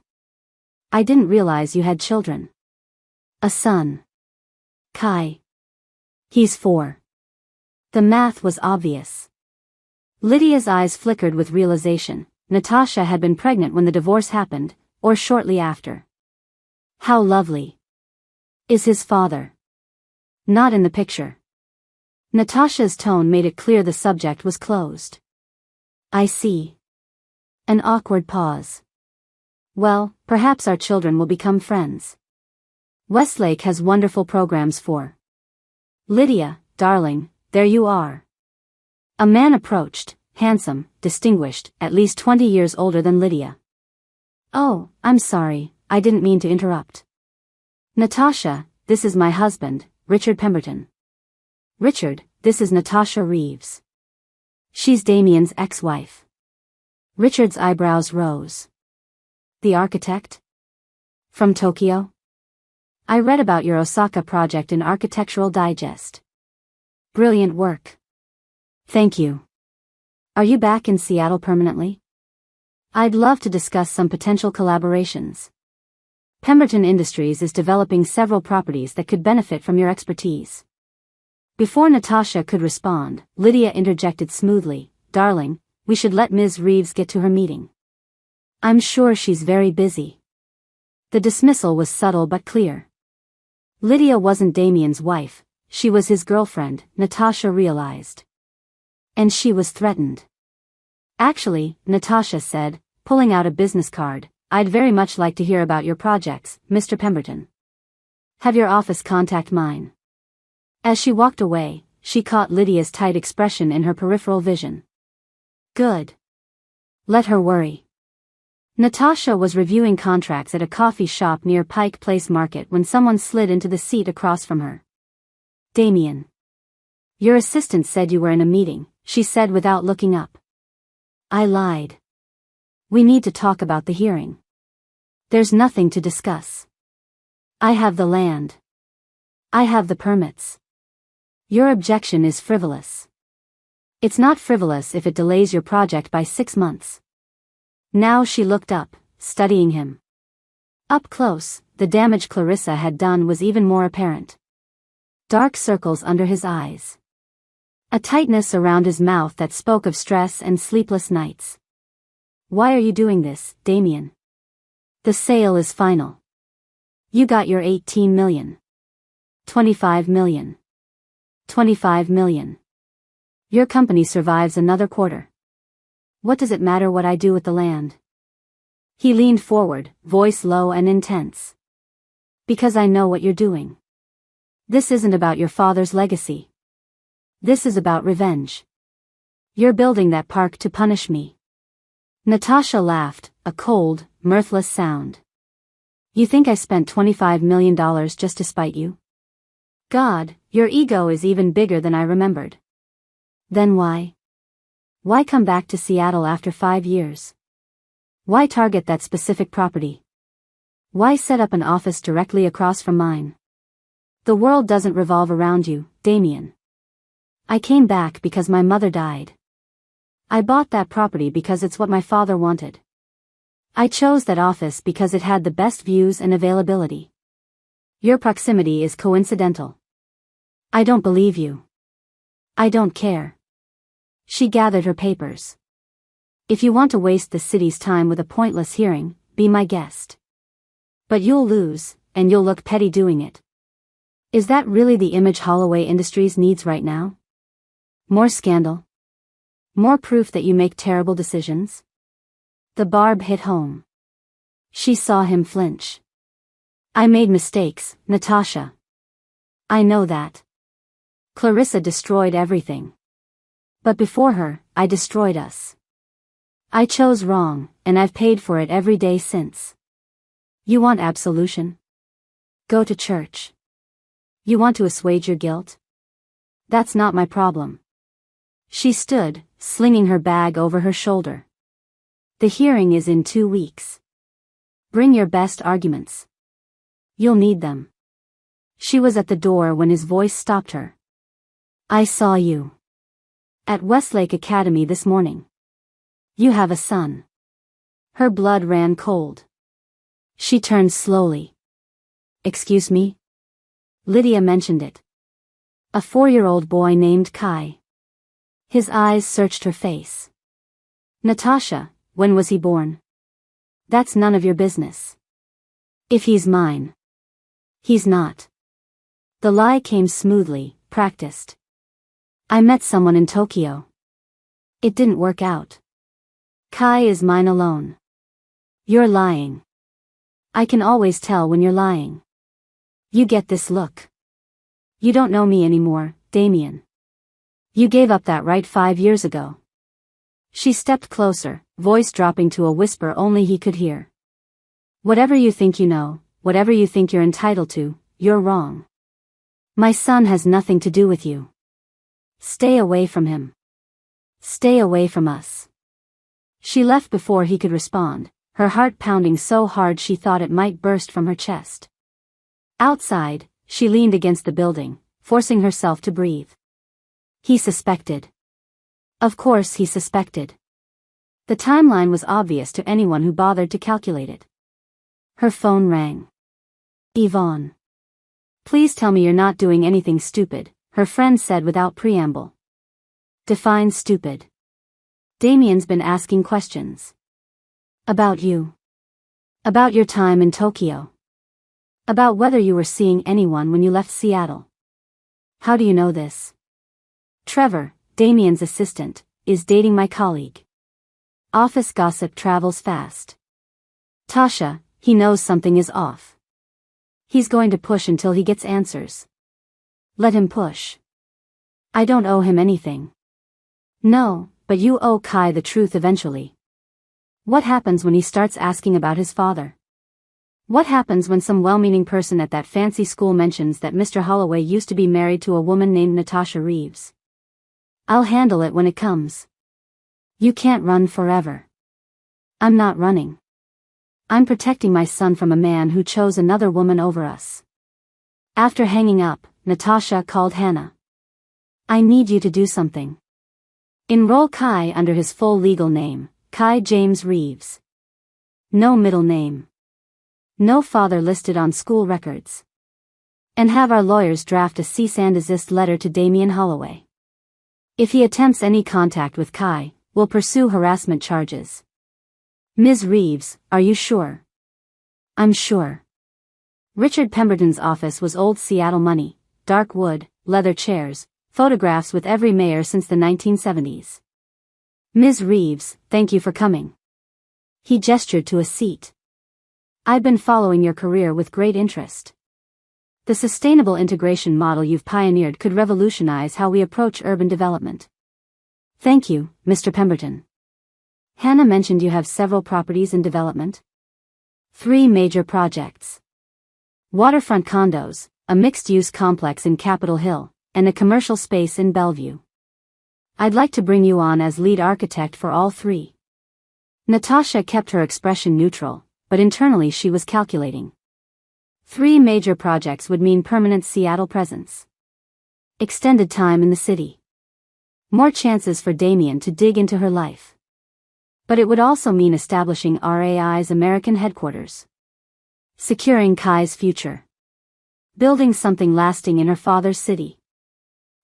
I didn't realize you had children. A son. Kai. He's 4. The math was obvious. Lydia's eyes flickered with realization. Natasha had been pregnant when the divorce happened, or shortly after. How lovely. Is his father? Not in the picture. Natasha's tone made it clear the subject was closed. I see. An awkward pause. Well, perhaps our children will become friends. Westlake has wonderful programs for. Lydia, darling, there you are. A man approached, handsome, distinguished, at least 20 years older than Lydia. Oh, I'm sorry, I didn't mean to interrupt. Natasha, this is my husband, Richard Pemberton. Richard, this is Natasha Reeves. She's Damien's ex-wife. Richard's eyebrows rose. The architect? From Tokyo? I read about your Osaka project in Architectural Digest. Brilliant work. Thank you. Are you back in Seattle permanently? I'd love to discuss some potential collaborations. Pemberton Industries is developing several properties that could benefit from your expertise. Before Natasha could respond, Lydia interjected smoothly, Darling, we should let Ms. Reeves get to her meeting. I'm sure she's very busy. The dismissal was subtle but clear. Lydia wasn't Damien's wife, she was his girlfriend, Natasha realized. And she was threatened. Actually, Natasha said, pulling out a business card, I'd very much like to hear about your projects, Mr. Pemberton. Have your office contact mine. As she walked away, she caught Lydia's tight expression in her peripheral vision. Good. Let her worry. Natasha was reviewing contracts at a coffee shop near Pike Place Market when someone slid into the seat across from her. Damien. Your assistant said you were in a meeting, she said without looking up. I lied. We need to talk about the hearing. There's nothing to discuss. I have the land. I have the permits. Your objection is frivolous. It's not frivolous if it delays your project by 6 months. Now she looked up, studying him. Up close, the damage Clarissa had done was even more apparent. Dark circles under his eyes. A tightness around his mouth that spoke of stress and sleepless nights. Why are you doing this, Damien? The sale is final. You got your 18 million. 25 million. 25 million. Your company survives another quarter. What does it matter what I do with the land? He leaned forward, voice low and intense. Because I know what you're doing. This isn't about your father's legacy. This is about revenge. You're building that park to punish me. Natasha laughed, a cold, mirthless sound. You think I spent $25 million just to spite you? God, your ego is even bigger than I remembered. Then why? Why come back to Seattle after 5 years? Why target that specific property? Why set up an office directly across from mine? The world doesn't revolve around you, Damien. I came back because my mother died. I bought that property because it's what my father wanted. I chose that office because it had the best views and availability. Your proximity is coincidental. I don't believe you. I don't care. She gathered her papers. If you want to waste the city's time with a pointless hearing, be my guest. But you'll lose, and you'll look petty doing it. Is that really the image Holloway Industries needs right now? More scandal? More proof that you make terrible decisions? The barb hit home. She saw him flinch. I made mistakes, Natasha. I know that. Clarissa destroyed everything. But before her, I destroyed us. I chose wrong, and I've paid for it every day since. You want absolution? Go to church. You want to assuage your guilt? That's not my problem. She stood, slinging her bag over her shoulder. The hearing is in 2 weeks. Bring your best arguments. You'll need them. She was at the door when his voice stopped her. I saw you. At Westlake Academy this morning. You have a son. Her blood ran cold. She turned slowly. Excuse me? Lydia mentioned it. A 4-year-old boy named Kai. His eyes searched her face. Natasha, when was he born? That's none of your business. If he's mine. He's not. The lie came smoothly, practiced. I met someone in Tokyo. It didn't work out. Kai is mine alone. You're lying. I can always tell when you're lying. You get this look. You don't know me anymore, Damien. You gave up that right 5 years ago. She stepped closer, voice dropping to a whisper only he could hear. Whatever you think you know, whatever you think you're entitled to, you're wrong. My son has nothing to do with you. Stay away from him. Stay away from us. She left before he could respond, her heart pounding so hard she thought it might burst from her chest. Outside, she leaned against the building, forcing herself to breathe. He suspected. Of course he suspected. The timeline was obvious to anyone who bothered to calculate it. Her phone rang. Yvonne. Please tell me you're not doing anything stupid, her friend said without preamble. Define stupid. Damien's been asking questions. About you. About your time in Tokyo. About whether you were seeing anyone when you left Seattle. How do you know this? Trevor, Damien's assistant, is dating my colleague. Office gossip travels fast. Tasha, he knows something is off. He's going to push until he gets answers. Let him push. I don't owe him anything. No, but you owe Kai the truth eventually. What happens when he starts asking about his father? What happens when some well-meaning person at that fancy school mentions that Mr. Holloway used to be married to a woman named Natasha Reeves? I'll handle it when it comes. You can't run forever. I'm not running. I'm protecting my son from a man who chose another woman over us. After hanging up, Natasha called Hannah. I need you to do something. Enroll Kai under his full legal name, Kai James Reeves. No middle name. No father listed on school records. And have our lawyers draft a cease and desist letter to Damien Holloway. If he attempts any contact with Kai, we'll pursue harassment charges. Ms. Reeves, are you sure? I'm sure. Richard Pemberton's office was old Seattle money, dark wood, leather chairs, photographs with every mayor since the 1970s. Ms. Reeves, thank you for coming. He gestured to a seat. I've been following your career with great interest. The sustainable integration model you've pioneered could revolutionize how we approach urban development. Thank you, Mr. Pemberton. Hannah mentioned you have several properties in development. 3 major projects. Waterfront condos, a mixed-use complex in Capitol Hill, and a commercial space in Bellevue. I'd like to bring you on as lead architect for all 3. Natasha kept her expression neutral, but internally she was calculating. 3 major projects would mean permanent Seattle presence. Extended time in the city. More chances for Damien to dig into her life. But it would also mean establishing RAI's American headquarters. Securing Kai's future. Building something lasting in her father's city.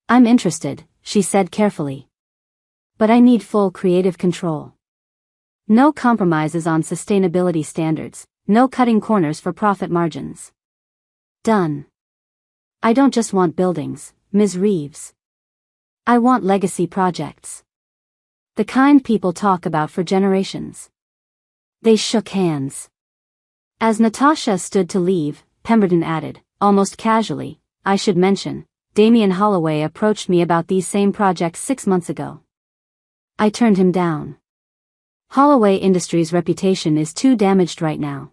I'm interested, she said carefully. But I need full creative control. No compromises on sustainability standards, no cutting corners for profit margins. Done. I don't just want buildings, Ms. Reeves. I want legacy projects. The kind people talk about for generations. They shook hands. As Natasha stood to leave, Pemberton added, almost casually, I should mention, Damien Holloway approached me about these same projects 6 months ago. I turned him down. Holloway Industries' reputation is too damaged right now.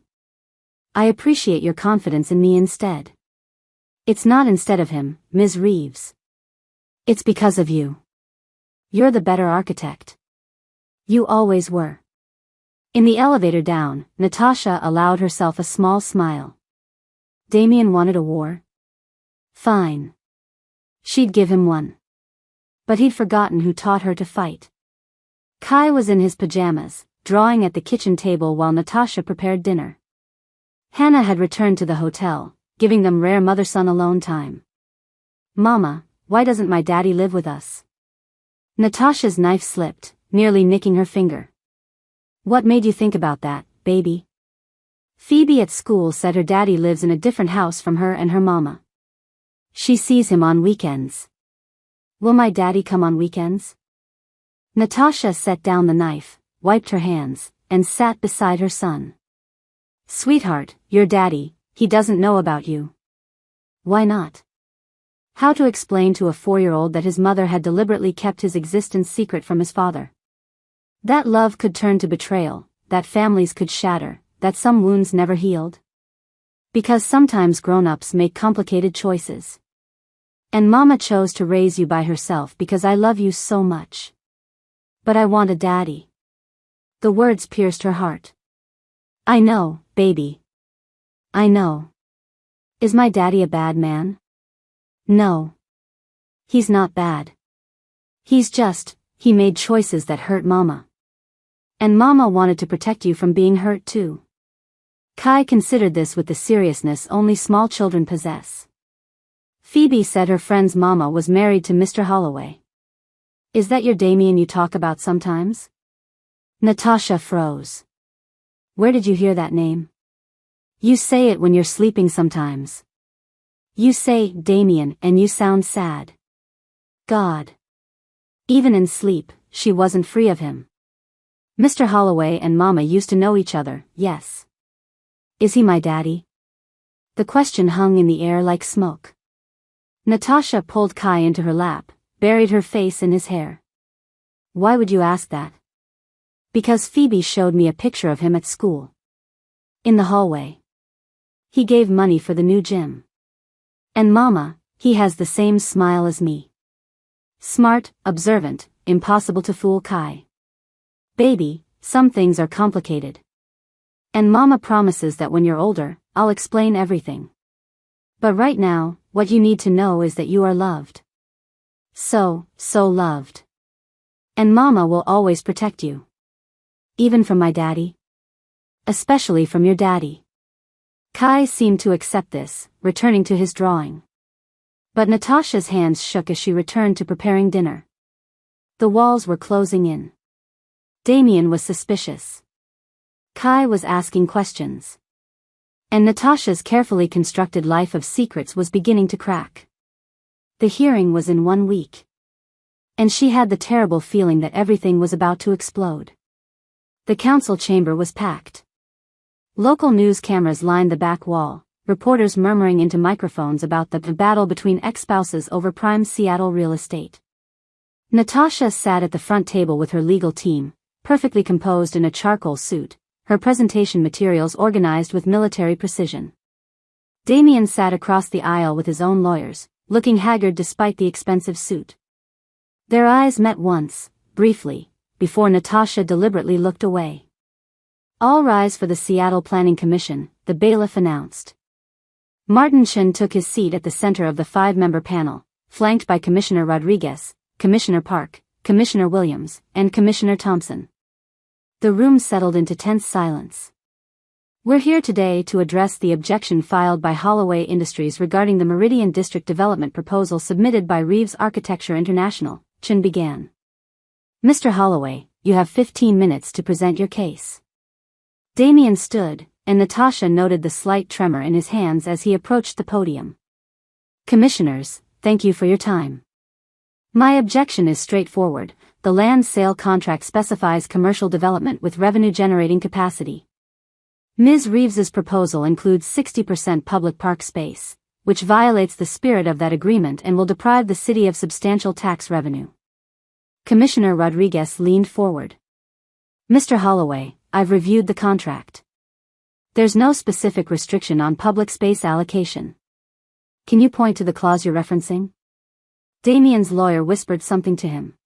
I appreciate your confidence in me instead. It's not instead of him, Ms. Reeves. It's because of you. You're the better architect. You always were. In the elevator down, Natasha allowed herself a small smile. Damien wanted a war? Fine. She'd give him one. But he'd forgotten who taught her to fight. Kai was in his pajamas, drawing at the kitchen table while Natasha prepared dinner. Hannah had returned to the hotel, giving them rare mother-son alone time. Mama, why doesn't my daddy live with us? Natasha's knife slipped, nearly nicking her finger. What made you think about that, baby? Phoebe at school said her daddy lives in a different house from her and her mama. She sees him on weekends. Will my daddy come on weekends? Natasha set down the knife, wiped her hands, and sat beside her son. Sweetheart, your daddy, he doesn't know about you. Why not? How to explain to a 4-year-old that his mother had deliberately kept his existence secret from his father? That love could turn to betrayal, that families could shatter, that some wounds never healed? Because sometimes grown-ups make complicated choices. And Mama chose to raise you by herself because I love you so much. But I want a daddy. The words pierced her heart. I know, baby. I know. Is my daddy a bad man? No. He's not bad. He made choices that hurt Mama. And Mama wanted to protect you from being hurt too. Kai considered this with the seriousness only small children possess. Phoebe said her friend's mama was married to Mr. Holloway. Is that your Damien you talk about sometimes? Natasha froze. Where did you hear that name? You say it when you're sleeping sometimes. You say Damien and you sound sad. God. Even in sleep, she wasn't free of him. Mr. Holloway and Mama used to know each other, yes. Is he my daddy? The question hung in the air like smoke. Natasha pulled Kai into her lap, buried her face in his hair. Why would you ask that? Because Phoebe showed me a picture of him at school. In the hallway. He gave money for the new gym. And Mama, he has the same smile as me. Smart, observant, impossible to fool Kai. Baby, some things are complicated. And Mama promises that when you're older, I'll explain everything. But right now, what you need to know is that you are loved. So loved. And Mama will always protect you. Even from my daddy? Especially from your daddy. Kai seemed to accept this, returning to his drawing. But Natasha's hands shook as she returned to preparing dinner. The walls were closing in. Damien was suspicious. Kai was asking questions. and Natasha's carefully constructed life of secrets was beginning to crack. The hearing was in 1 week. And she had the terrible feeling that everything was about to explode. The council chamber was packed. Local news cameras lined the back wall, reporters murmuring into microphones about the battle between ex-spouses over prime Seattle real estate. Natasha sat at the front table with her legal team, perfectly composed in a charcoal suit, her presentation materials organized with military precision. Damien sat across the aisle with his own lawyers, looking haggard despite the expensive suit. Their eyes met once, briefly, before Natasha deliberately looked away. "All rise for the Seattle Planning Commission," the bailiff announced. Martin Chen took his seat at the center of the 5-member panel, flanked by Commissioner Rodriguez, Commissioner Park, Commissioner Williams, and Commissioner Thompson. The room settled into tense silence. "We're here today to address the objection filed by Holloway Industries regarding the Meridian District development proposal submitted by Reeves Architecture International," Chen began. "Mr. Holloway, you have 15 minutes to present your case." Damien stood, and Natasha noted the slight tremor in his hands as he approached the podium. "Commissioners, thank you for your time. My objection is straightforward. The land sale contract specifies commercial development with revenue-generating capacity. Ms. Reeves's proposal includes 60% public park space, which violates the spirit of that agreement and will deprive the city of substantial tax revenue." Commissioner Rodriguez leaned forward. "Mr. Holloway, I've reviewed the contract. There's no specific restriction on public space allocation. Can you point to the clause you're referencing?" Damien's lawyer whispered something to him.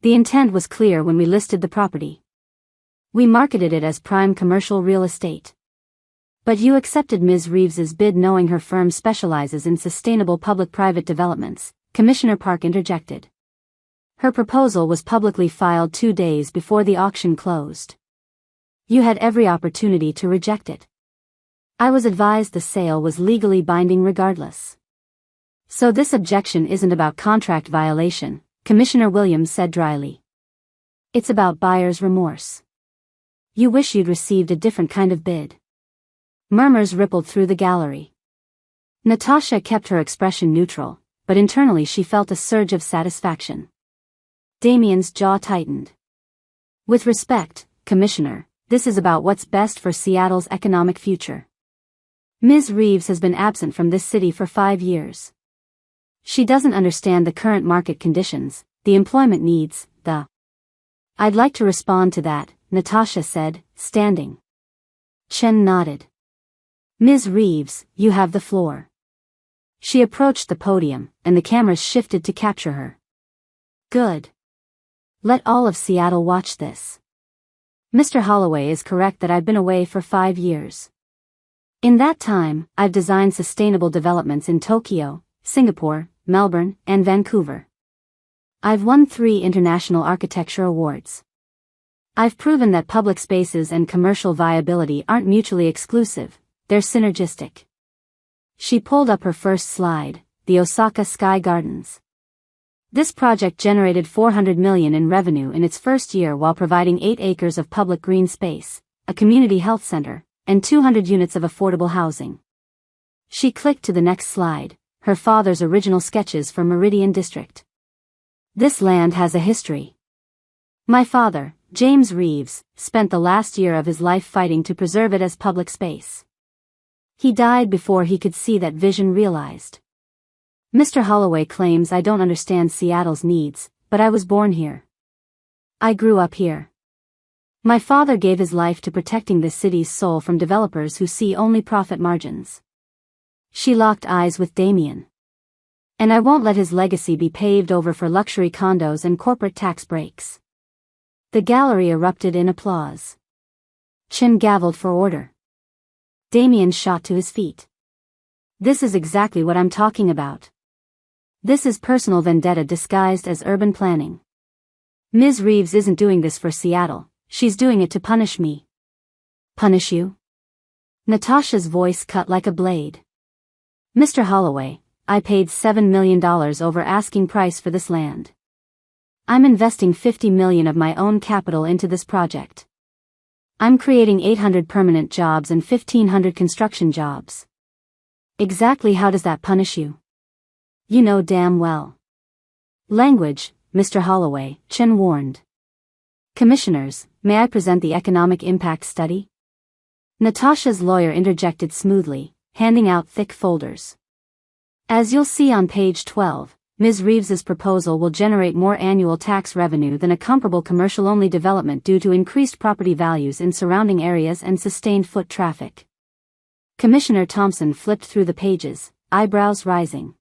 "The intent was clear when we listed the property. We marketed it as prime commercial real estate. But you accepted Ms. Reeves's bid knowing her firm specializes in sustainable public-private developments," Commissioner Park interjected. "Her proposal was publicly filed 2 days before the auction closed. You had every opportunity to reject it. I was advised the sale was legally binding regardless. So this objection isn't about contract violation," Commissioner Williams said dryly. "It's about buyer's remorse. You wish you'd received a different kind of bid." Murmurs rippled through the gallery. Natasha kept her expression neutral, but internally she felt a surge of satisfaction. Damien's jaw tightened. "With respect, Commissioner, this is about what's best for Seattle's economic future. Ms. Reeves has been absent from this city for 5 years. She doesn't understand the current market conditions, the employment needs, I'd like to respond to that," Natasha said, standing. Chen nodded. "Ms. Reeves, you have the floor." She approached the podium, and the cameras shifted to capture her. "Good. Let all of Seattle watch this. Mr. Holloway is correct that I've been away for 5 years. In that time, I've designed sustainable developments in Tokyo, Singapore, Melbourne, and Vancouver. I've won 3 international architecture awards. I've proven that public spaces and commercial viability aren't mutually exclusive, they're synergistic." She pulled up her first slide, the Osaka Sky Gardens. This project generated $400 million in revenue in its first year while providing 8 acres of public green space, a community health center, and 200 units of affordable housing. She clicked to the next slide, her father's original sketches for Meridian District. "This land has a history. My father, James Reeves, spent the last year of his life fighting to preserve it as public space. He died before he could see that vision realized. Mr. Holloway claims I don't understand Seattle's needs, but I was born here. I grew up here. My father gave his life to protecting this city's soul from developers who see only profit margins." She locked eyes with Damien. "And I won't let his legacy be paved over for luxury condos and corporate tax breaks." The gallery erupted in applause. Chen gavelled for order. Damien shot to his feet. "This is exactly what I'm talking about. This is personal vendetta disguised as urban planning. Ms. Reeves isn't doing this for Seattle, she's doing it to punish me." "Punish you?" Natasha's voice cut like a blade. "Mr. Holloway, I paid $7 million over asking price for this land. I'm investing $50 million of my own capital into this project. I'm creating 800 permanent jobs and 1,500 construction jobs. Exactly how does that punish you? You know damn well. Language, Mr. Holloway, Chen warned. Commissioners, may I present the economic impact study? Natasha's lawyer interjected smoothly, handing out thick folders. As you'll see on page 12, Ms. Reeves's proposal will generate more annual tax revenue than a comparable commercial-only development due to increased property values in surrounding areas and sustained foot traffic. Commissioner Thompson flipped through the pages, eyebrows rising.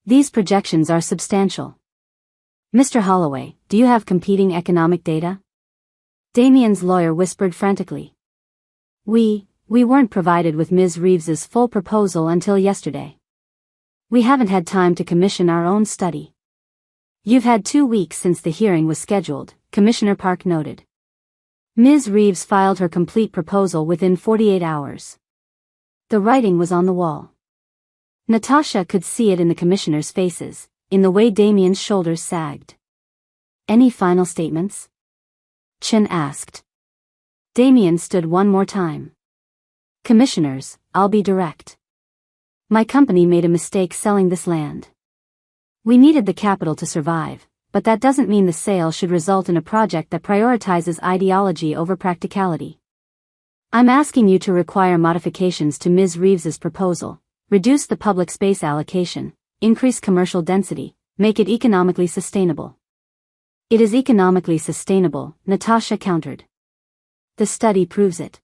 These projections are substantial. Mr. Holloway, do you have competing economic data? Damien's lawyer whispered frantically. We weren't provided with Ms. Reeves's full proposal until yesterday. We haven't had time to commission our own study. You've had 2 weeks since the hearing was scheduled, Commissioner Park noted. Ms. Reeves filed her complete proposal within 48 hours. The writing was on the wall. Natasha could see it in the commissioners' faces, in the way Damien's shoulders sagged. Any final statements? Chen asked. Damien stood one more time. Commissioners, I'll be direct. My company made a mistake selling this land. We needed the capital to survive, but that doesn't mean the sale should result in a project that prioritizes ideology over practicality. I'm asking you to require modifications to Ms. Reeves's proposal, reduce the public space allocation, increase commercial density, make it economically sustainable. It is economically sustainable, Natasha countered. The study proves it.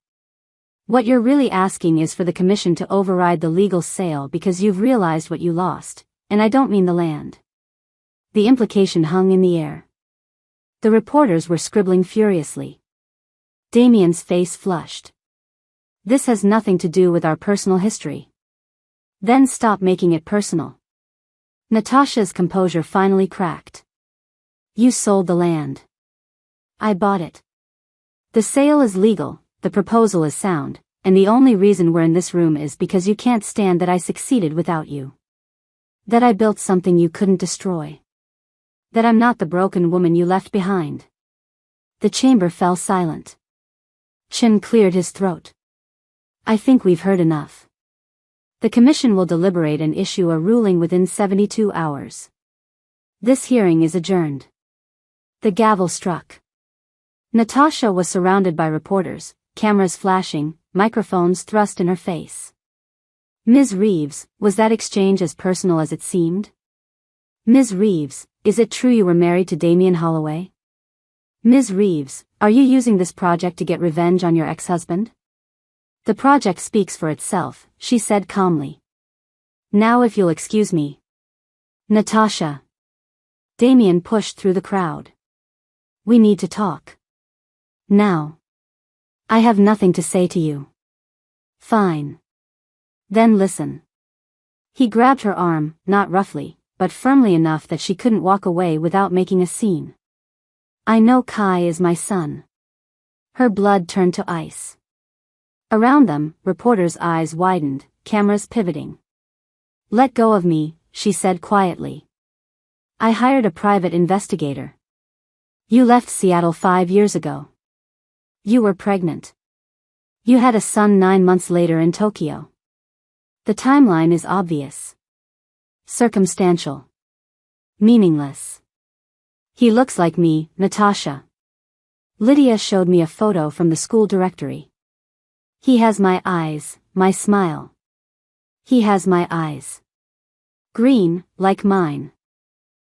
What you're really asking is for the commission to override the legal sale because you've realized what you lost, and I don't mean the land. The implication hung in the air. The reporters were scribbling furiously. Damien's face flushed. This has nothing to do with our personal history. Then stop making it personal. Natasha's composure finally cracked. You sold the land. I bought it. The sale is legal, the proposal is sound, and the only reason we're in this room is because you can't stand that I succeeded without you. That I built something you couldn't destroy. That I'm not the broken woman you left behind. The chamber fell silent. Chen cleared his throat. I think we've heard enough. The commission will deliberate and issue a ruling within 72 hours. This hearing is adjourned. The gavel struck. Natasha was surrounded by reporters, cameras flashing, microphones thrust in her face. Ms. Reeves, was that exchange as personal as it seemed? Ms. Reeves, is it true you were married to Damien Holloway? Ms. Reeves, are you using this project to get revenge on your ex-husband? The project speaks for itself, she said calmly. Now if you'll excuse me. Natasha. Damien pushed through the crowd. We need to talk. Now. I have nothing to say to you. Fine. Then listen. He grabbed her arm, not roughly, but firmly enough that she couldn't walk away without making a scene. I know Kai is my son. Her blood turned to ice. Around them, reporters' eyes widened, cameras pivoting. Let go of me, she said quietly. I hired a private investigator. You left Seattle 5 years ago. You were pregnant. You had a son 9 months later in Tokyo. The timeline is obvious. Circumstantial. Meaningless. He looks like me, Natasha. Lydia showed me a photo from the school directory. He has my eyes, my smile. He has my eyes. Green, like mine.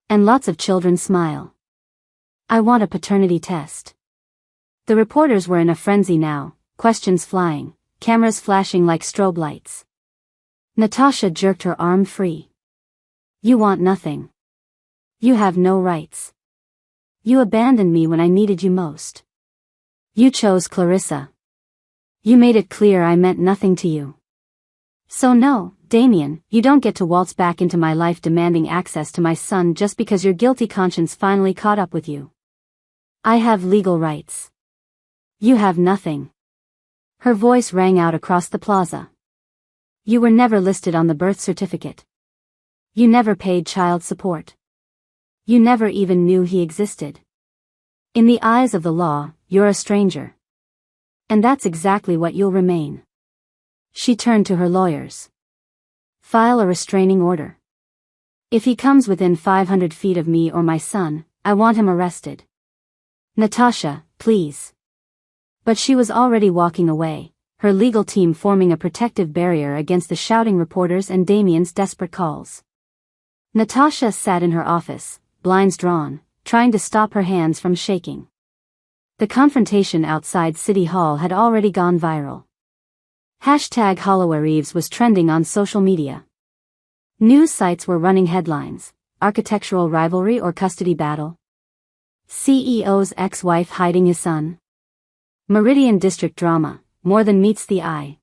And lots of children smile. I want a paternity test. The reporters were in a frenzy now, questions flying, cameras flashing like strobe lights. Natasha jerked her arm free. You want nothing. You have no rights. You abandoned me when I needed you most. You chose Clarissa. You made it clear I meant nothing to you. So no, Damien, you don't get to waltz back into my life demanding access to my son just because your guilty conscience finally caught up with you. I have legal rights. You have nothing. Her voice rang out across the plaza. You were never listed on the birth certificate. You never paid child support. You never even knew he existed. In the eyes of the law, you're a stranger. And that's exactly what you'll remain. She turned to her lawyers. File a restraining order. If he comes within 500 feet of me or my son, I want him arrested. Natasha, please. But she was already walking away, her legal team forming a protective barrier against the shouting reporters and Damien's desperate calls. Natasha sat in her office, blinds drawn, trying to stop her hands from shaking. The confrontation outside City Hall had already gone viral. #HollowayReeves was trending on social media. News sites were running headlines: architectural rivalry or custody battle? CEO's ex-wife hiding his son? Meridian District drama, more than meets the eye.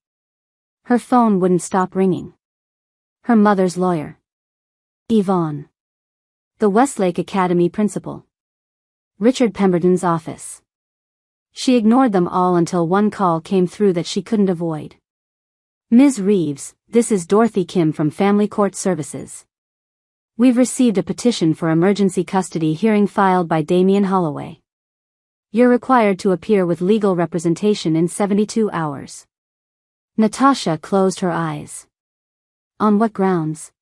Her phone wouldn't stop ringing. Her mother's lawyer. Yvonne. The Westlake Academy principal. Richard Pemberton's office. She ignored them all until one call came through that she couldn't avoid. Ms. Reeves, this is Dorothy Kim from Family Court Services. We've received a petition for emergency custody hearing filed by Damien Holloway. You're required to appear with legal representation in 72 hours. Natasha closed her eyes. On what grounds?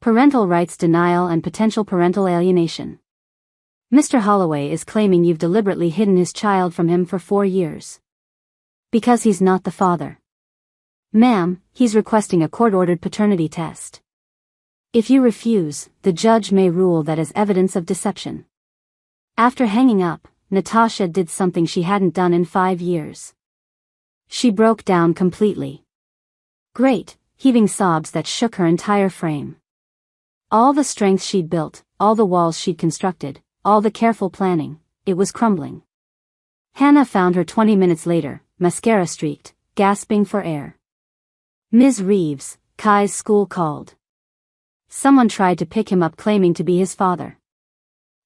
Parental rights denial and potential parental alienation. Mr. Holloway is claiming you've deliberately hidden his child from him for 4 years. Because he's not the father. Ma'am, he's requesting a court-ordered paternity test. If you refuse, the judge may rule that as evidence of deception. After hanging up, Natasha did something she hadn't done in 5 years. She broke down completely. Great, heaving sobs that shook her entire frame. All the strength she'd built, all the walls she'd constructed, all the careful planning, it was crumbling. Hannah found her 20 minutes later, mascara streaked, gasping for air. Ms. Reeves, Kai's school called. Someone tried to pick him up claiming to be his father.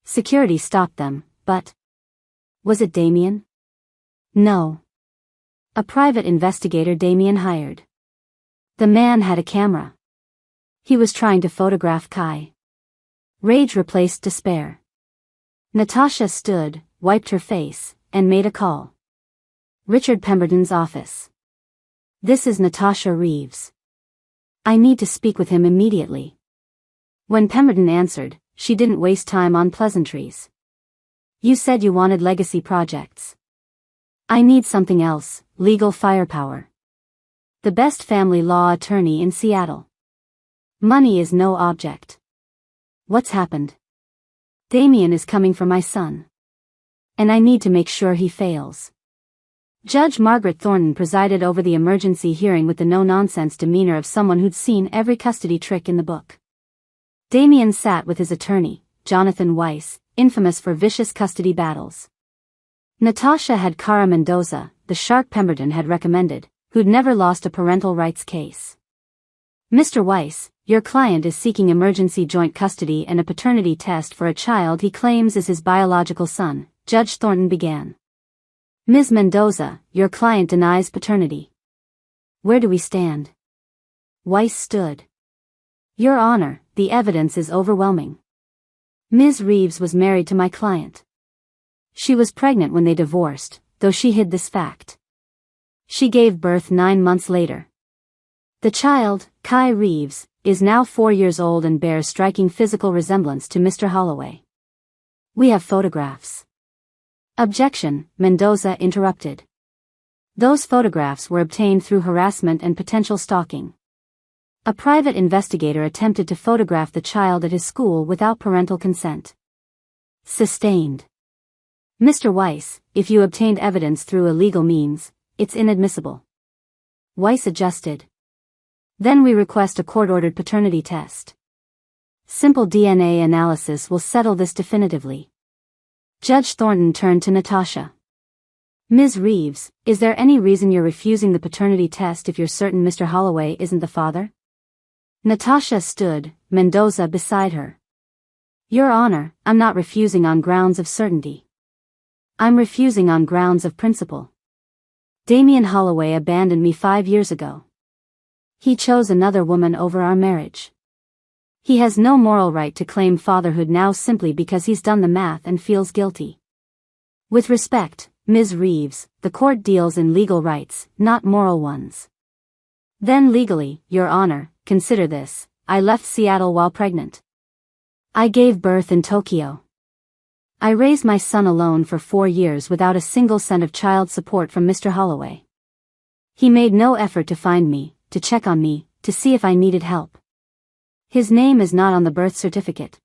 Security stopped them, but... was it Damien? No. A private investigator Damien hired. The man had a camera. He was trying to photograph Kai. Rage replaced despair. Natasha stood, wiped her face, and made a call. Richard Pemberton's office. This is Natasha Reeves. I need to speak with him immediately. When Pemberton answered, she didn't waste time on pleasantries. You said you wanted legacy projects. I need something else, legal firepower. The best family law attorney in Seattle. Money is no object. What's happened? Damien is coming for my son. And I need to make sure he fails. Judge Margaret Thornton presided over the emergency hearing with the no-nonsense demeanor of someone who'd seen every custody trick in the book. Damien sat with his attorney, Jonathan Weiss, infamous for vicious custody battles. Natasha had Cara Mendoza, the shark Pemberton had recommended, who'd never lost a parental rights case. Mr. Weiss, your client is seeking emergency joint custody and a paternity test for a child he claims is his biological son, Judge Thornton began. Ms. Mendoza, your client denies paternity. Where do we stand? Weiss stood. Your Honor, the evidence is overwhelming. Ms. Reeves was married to my client. She was pregnant when they divorced, though she hid this fact. She gave birth 9 months later. The child, Kai Reeves, is now 4 years old and bears striking physical resemblance to Mr. Holloway. We have photographs. Objection, Mendoza interrupted. Those photographs were obtained through harassment and potential stalking. A private investigator attempted to photograph the child at his school without parental consent. Sustained. Mr. Weiss, if you obtained evidence through illegal means, it's inadmissible. Weiss adjusted. Then we request a court-ordered paternity test. Simple DNA analysis will settle this definitively. Judge Thornton turned to Natasha. Ms. Reeves, is there any reason you're refusing the paternity test if you're certain Mr. Holloway isn't the father? Natasha stood, Mendoza beside her. Your Honor, I'm not refusing on grounds of certainty. I'm refusing on grounds of principle. Damien Holloway abandoned me 5 years ago. He chose another woman over our marriage. He has no moral right to claim fatherhood now simply because he's done the math and feels guilty. With respect, Ms. Reeves, the court deals in legal rights, not moral ones. Then legally, Your Honor, consider this. I left Seattle while pregnant. I gave birth in Tokyo. I raised my son alone for 4 years without a single cent of child support from Mr. Holloway. He made no effort to find me, to check on me, to see if I needed help. His name is not on the birth certificate.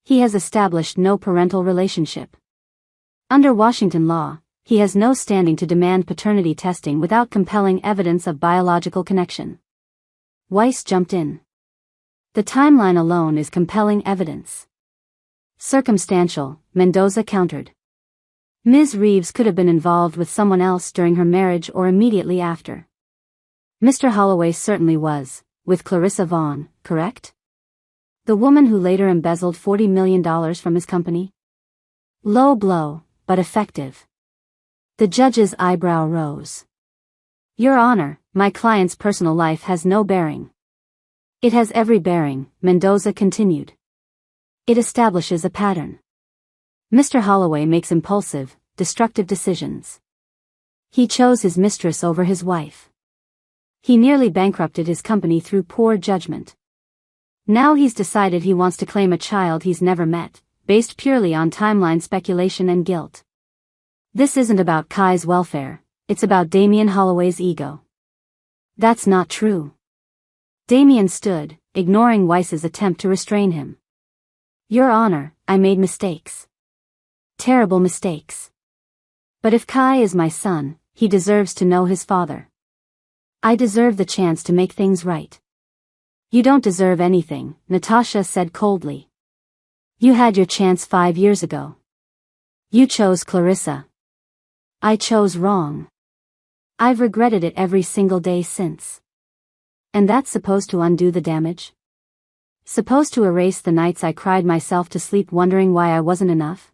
He has established no parental relationship. Under Washington law, he has no standing to demand paternity testing without compelling evidence of biological connection. Weiss jumped in. The timeline alone is compelling evidence. Circumstantial, Mendoza countered. Ms. Reeves could have been involved with someone else during her marriage or immediately after. Mr. Holloway certainly was, with Clarissa Vaughn, correct? The woman who later embezzled $40 million from his company? Low blow, but effective. The judge's eyebrow rose. Your Honor, my client's personal life has no bearing. It has every bearing, Mendoza continued. It establishes a pattern. Mr. Holloway makes impulsive, destructive decisions. He chose his mistress over his wife. He nearly bankrupted his company through poor judgment. Now he's decided he wants to claim a child he's never met, based purely on timeline speculation and guilt. This isn't about Kai's welfare, it's about Damien Holloway's ego. That's not true. Damien stood, ignoring Weiss's attempt to restrain him. Your Honor, I made mistakes. Terrible mistakes. But if Kai is my son, he deserves to know his father. I deserve the chance to make things right. You don't deserve anything, Natasha said coldly. You had your chance 5 years ago. You chose Clarissa. I chose wrong. I've regretted it every single day since. And that's supposed to undo the damage? Supposed to erase the nights I cried myself to sleep wondering why I wasn't enough?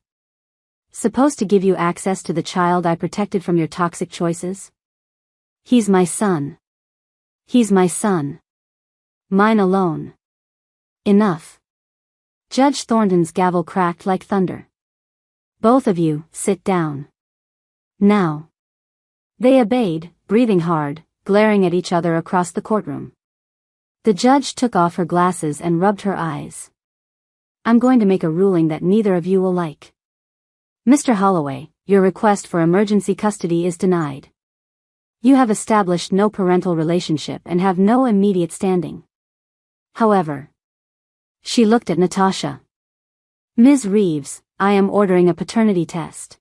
Supposed to give you access to the child I protected from your toxic choices? He's my son. He's my son. Mine alone. Enough. Judge Thornton's gavel cracked like thunder. Both of you, sit down. Now. They obeyed, breathing hard, glaring at each other across the courtroom. The judge took off her glasses and rubbed her eyes. I'm going to make a ruling that neither of you will like. Mr. Holloway, your request for emergency custody is denied. You have established no parental relationship and have no immediate standing. However, she looked at Natasha. Ms. Reeves, I am ordering a paternity test.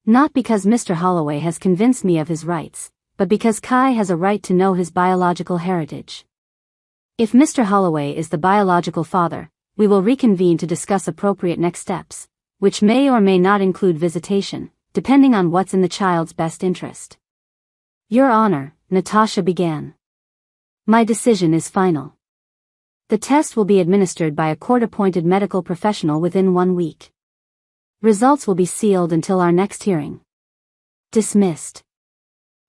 Not because Mr. Holloway has convinced me of his rights, but because Kai has a right to know his biological heritage. If Mr. Holloway is the biological father, we will reconvene to discuss appropriate next steps, which may or may not include visitation, depending on what's in the child's best interest. Your Honor, Natasha began. My decision is final. The test will be administered by a court-appointed medical professional within 1 week. Results will be sealed until our next hearing. Dismissed.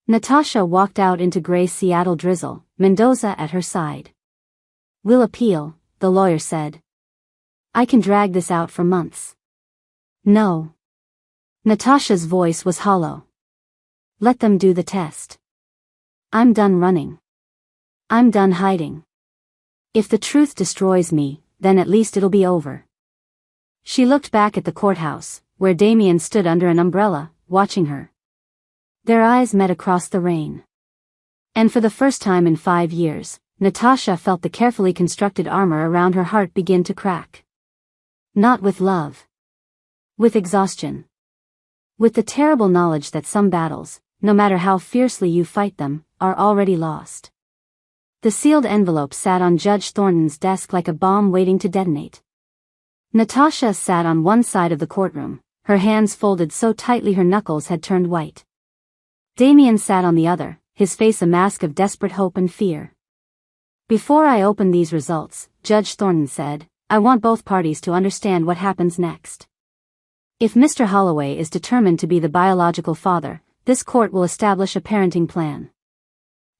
Natasha walked out into gray Seattle drizzle, Mendoza at her side. We'll appeal, the lawyer said. I can drag this out for months. No. Natasha's voice was hollow. Let them do the test. I'm done running. I'm done hiding. If the truth destroys me, then at least it'll be over. She looked back at the courthouse, where Damien stood under an umbrella, watching her. Their eyes met across the rain. And for the first time in 5 years, Natasha felt the carefully constructed armor around her heart begin to crack. Not with love. With exhaustion. With the terrible knowledge that some battles, no matter how fiercely you fight them, are already lost. The sealed envelope sat on Judge Thornton's desk like a bomb waiting to detonate. Natasha sat on one side of the courtroom, her hands folded so tightly her knuckles had turned white. Damien sat on the other, his face a mask of desperate hope and fear. Before I open these results, Judge Thornton said, I want both parties to understand what happens next. If Mr. Holloway is determined to be the biological father, this court will establish a parenting plan.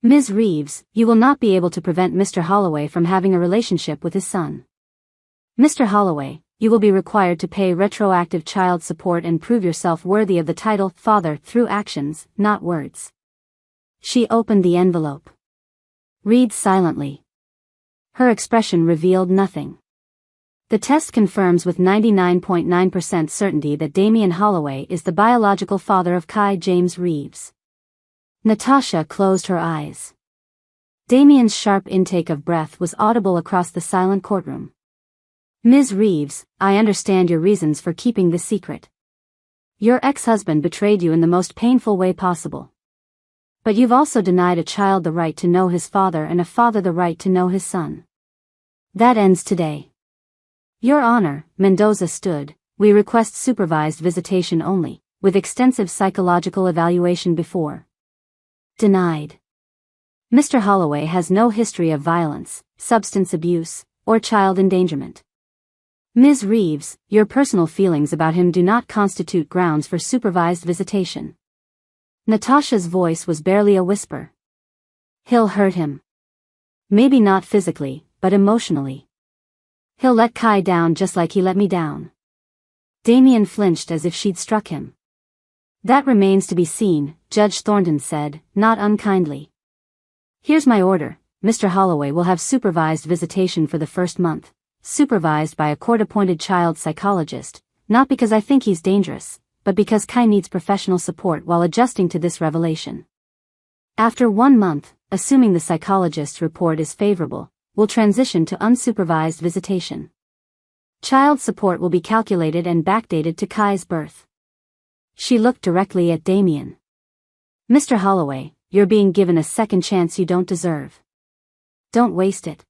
Ms. Reeves, you will not be able to prevent Mr. Holloway from having a relationship with his son. Mr. Holloway, you will be required to pay retroactive child support and prove yourself worthy of the title father through actions, not words. She opened the envelope. Read silently. Her expression revealed nothing. The test confirms with 99.9% certainty that Damien Holloway is the biological father of Kai James Reeves. Natasha closed her eyes. Damien's sharp intake of breath was audible across the silent courtroom. Ms. Reeves, I understand your reasons for keeping this secret. Your ex-husband betrayed you in the most painful way possible. But you've also denied a child the right to know his father and a father the right to know his son. That ends today. Your Honor, Mendoza stood, we request supervised visitation only, with extensive psychological evaluation before. Denied. Mr. Holloway has no history of violence, substance abuse, or child endangerment. Ms. Reeves, your personal feelings about him do not constitute grounds for supervised visitation. Natasha's voice was barely a whisper. He'll hurt him. Maybe not physically, but emotionally. He'll let Kai down just like he let me down. Damien flinched as if she'd struck him. That remains to be seen, Judge Thornton said, not unkindly. Here's my order. Mr. Holloway will have supervised visitation for the first month, supervised by a court-appointed child psychologist, not because I think he's dangerous, but because Kai needs professional support while adjusting to this revelation. After 1 month, assuming the psychologist's report is favorable, we'll transition to unsupervised visitation. Child support will be calculated and backdated to Kai's birth. She looked directly at Damien. Mr. Holloway, you're being given a second chance you don't deserve. Don't waste it.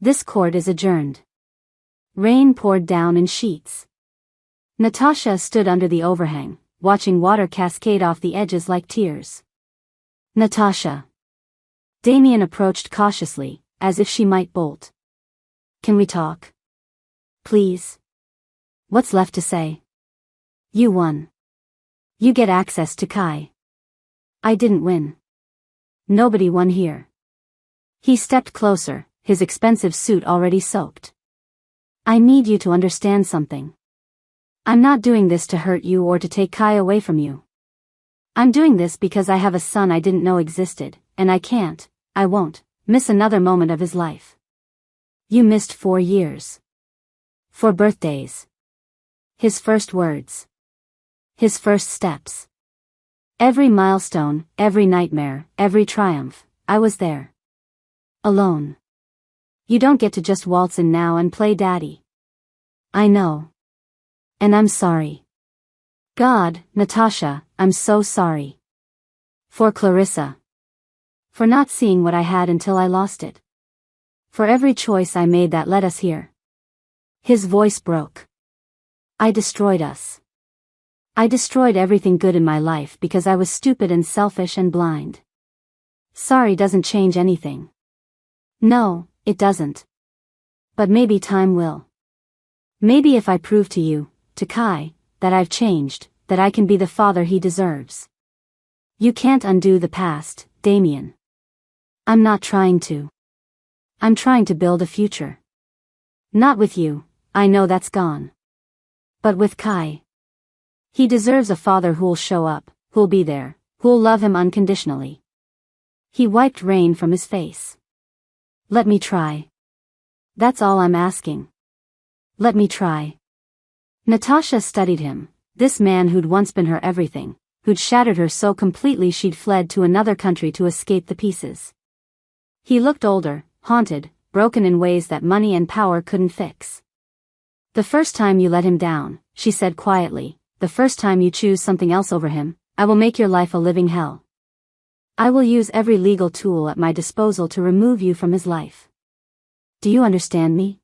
This court is adjourned. Rain poured down in sheets. Natasha stood under the overhang, watching water cascade off the edges like tears. Natasha. Damien approached cautiously, as if she might bolt. Can we talk? Please. What's left to say? You won. You get access to Kai. I didn't win. Nobody won here. He stepped closer, his expensive suit already soaked. I need you to understand something. I'm not doing this to hurt you or to take Kai away from you. I'm doing this because I have a son I didn't know existed, and I won't, miss another moment of his life. You missed 4 years. 4 birthdays. His first words. His first steps. Every milestone, every nightmare, every triumph, I was there. Alone. You don't get to just waltz in now and play daddy. I know. And I'm sorry. God, Natasha, I'm so sorry. For Clarissa. For not seeing what I had until I lost it. For every choice I made that led us here. His voice broke. I destroyed us. I destroyed everything good in my life because I was stupid and selfish and blind. Sorry doesn't change anything. No, it doesn't. But maybe time will. Maybe if I prove to you, to Kai, that I've changed, that I can be the father he deserves. You can't undo the past, Damien. I'm not trying to. I'm trying to build a future. Not with you, I know that's gone. But with Kai. He deserves a father who'll show up, who'll be there, who'll love him unconditionally. He wiped rain from his face. Let me try. That's all I'm asking. Let me try. Natasha studied him, this man who'd once been her everything, who'd shattered her so completely she'd fled to another country to escape the pieces. He looked older, haunted, broken in ways that money and power couldn't fix. The first time you let him down, she said quietly, the first time you choose something else over him, I will make your life a living hell. I will use every legal tool at my disposal to remove you from his life. Do you understand me?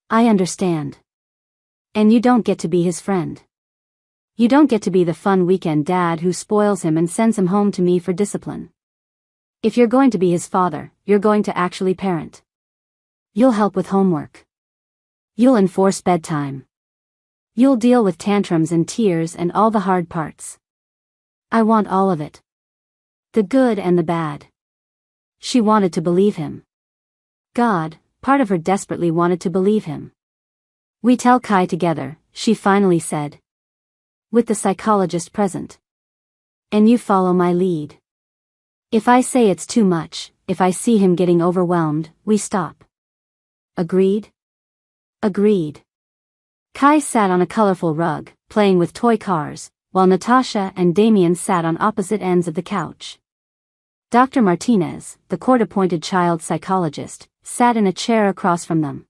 I understand. And you don't get to be his friend. You don't get to be the fun weekend dad who spoils him and sends him home to me for discipline. If you're going to be his father, you're going to actually parent. You'll help with homework. You'll enforce bedtime. You'll deal with tantrums and tears and all the hard parts. I want all of it. The good and the bad. She wanted to believe him. God, part of her desperately wanted to believe him. We tell Kai together, she finally said. With the psychologist present. And you follow my lead. If I say it's too much, if I see him getting overwhelmed, we stop. Agreed? Agreed. Kai sat on a colorful rug, playing with toy cars, while Natasha and Damien sat on opposite ends of the couch. Dr. Martinez, the court-appointed child psychologist, sat in a chair across from them.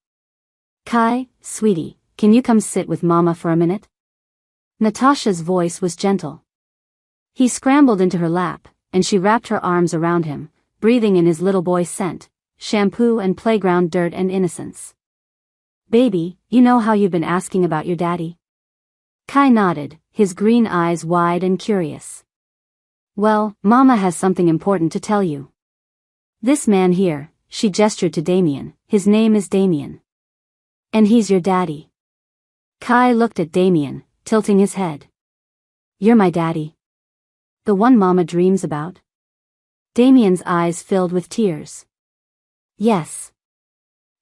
Kai, sweetie, can you come sit with Mama for a minute? Natasha's voice was gentle. He scrambled into her lap, and she wrapped her arms around him, breathing in his little boy scent, shampoo and playground dirt and innocence. Baby, you know how you've been asking about your daddy? Kai nodded, his green eyes wide and curious. Well, Mama has something important to tell you. This man here, she gestured to Damien, his name is Damien. And he's your daddy. Kai looked at Damien, tilting his head. You're my daddy. The one Mama dreams about? Damien's eyes filled with tears. Yes.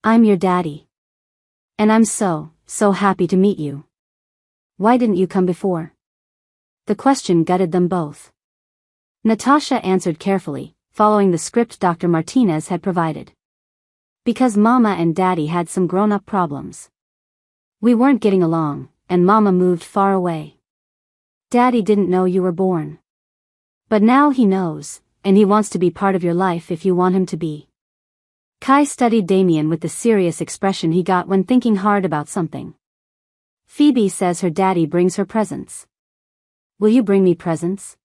I'm your daddy. And I'm so happy to meet you. Why didn't you come before? The question gutted them both. Natasha answered carefully, following the script Dr. Martinez had provided. Because Mama and Daddy had some grown-up problems. We weren't getting along, and Mama moved far away. Daddy didn't know you were born. But now he knows, and he wants to be part of your life if you want him to be. Kai studied Damien with the serious expression he got when thinking hard about something. Phoebe says her daddy brings her presents. Will you bring me presents?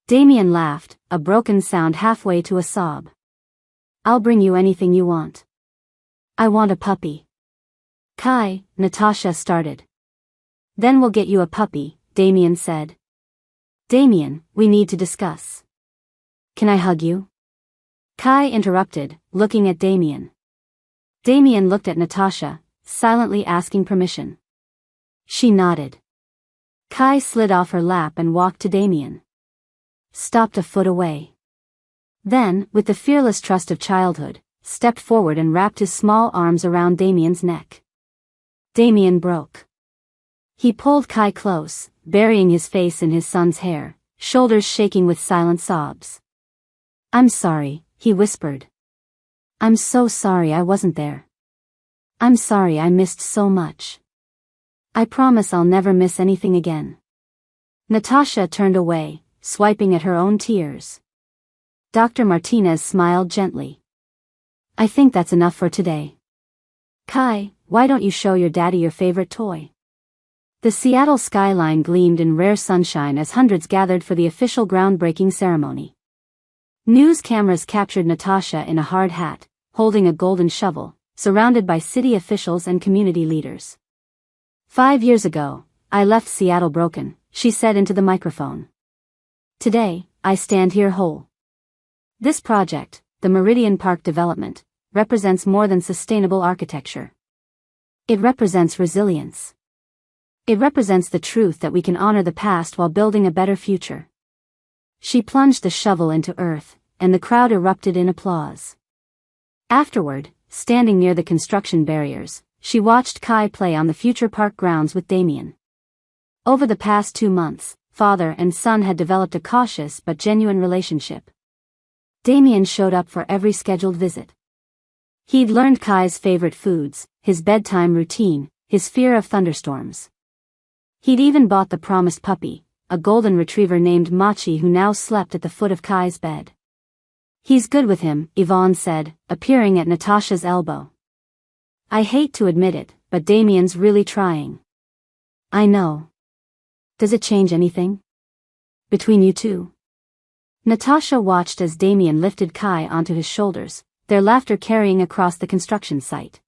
Damien laughed, a broken sound halfway to a sob. I'll bring you anything you want. I want a puppy. Kai, Natasha started. Then we'll get you a puppy, Damien said. Damien, we need to discuss. Can I hug you? Kai interrupted, looking at Damien. Damien looked at Natasha, silently asking permission. She nodded. Kai slid off her lap and walked to Damien. Stopped a foot away. Then, with the fearless trust of childhood, stepped forward and wrapped his small arms around Damien's neck. Damien broke. He pulled Kai close, burying his face in his son's hair, shoulders shaking with silent sobs. I'm sorry, he whispered. I'm so sorry I wasn't there. I'm sorry I missed so much. I promise I'll never miss anything again. Natasha turned away, swiping at her own tears. Dr. Martinez smiled gently. I think that's enough for today. Kai, why don't you show your daddy your favorite toy? The Seattle skyline gleamed in rare sunshine as hundreds gathered for the official groundbreaking ceremony. News cameras captured Natasha in a hard hat, holding a golden shovel, surrounded by city officials and community leaders. 5 years ago, I left Seattle broken, she said into the microphone. Today, I stand here whole. This project, the Meridian Park development, represents more than sustainable architecture. It represents resilience. It represents the truth that we can honor the past while building a better future. She plunged the shovel into earth, and the crowd erupted in applause. Afterward, standing near the construction barriers, she watched Kai play on the future park grounds with Damien. Over the past 2 months, father and son had developed a cautious but genuine relationship. Damien showed up for every scheduled visit. He'd learned Kai's favorite foods, his bedtime routine, his fear of thunderstorms. He'd even bought the promised puppy, a golden retriever named Machi who now slept at the foot of Kai's bed. He's good with him, Yvonne said, appearing at Natasha's elbow. I hate to admit it, but Damien's really trying. I know. Does it change anything? Between you two? Natasha watched as Damien lifted Kai onto his shoulders, their laughter carrying across the construction site.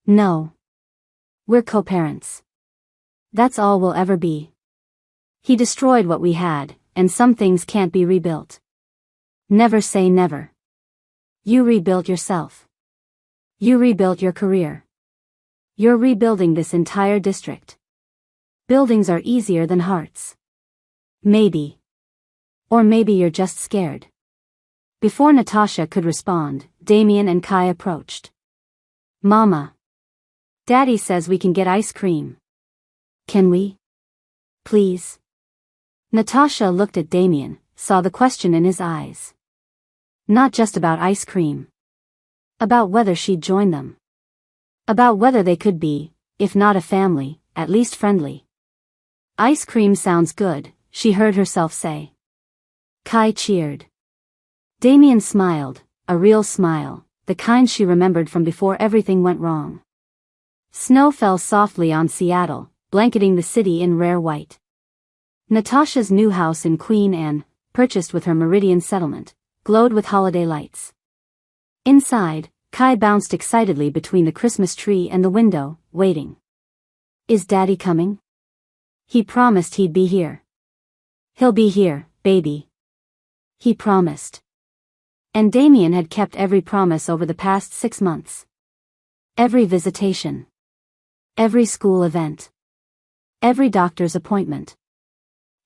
No. We're co-parents. That's all we'll ever be. He destroyed what we had, and some things can't be rebuilt. Never say never. You rebuilt yourself. You rebuilt your career. You're rebuilding this entire district. Buildings are easier than hearts. Maybe. Or maybe you're just scared. Before Natasha could respond, Damien and Kai approached. Mama. Daddy says we can get ice cream. Can we? Please? Natasha looked at Damien, saw the question in his eyes. Not just about ice cream. About whether she'd join them. About whether they could be, if not a family, at least friendly. Ice cream sounds good, she heard herself say. Kai cheered. Damien smiled, a real smile, the kind she remembered from before everything went wrong. Snow fell softly on Seattle, blanketing the city in rare white. Natasha's new house in Queen Anne, purchased with her Meridian settlement, glowed with holiday lights. Inside, Kai bounced excitedly between the Christmas tree and the window, waiting. Is Daddy coming? He promised he'd be here. He'll be here, baby. He promised. And Damien had kept every promise over the past 6 months. Every visitation. Every school event. Every doctor's appointment.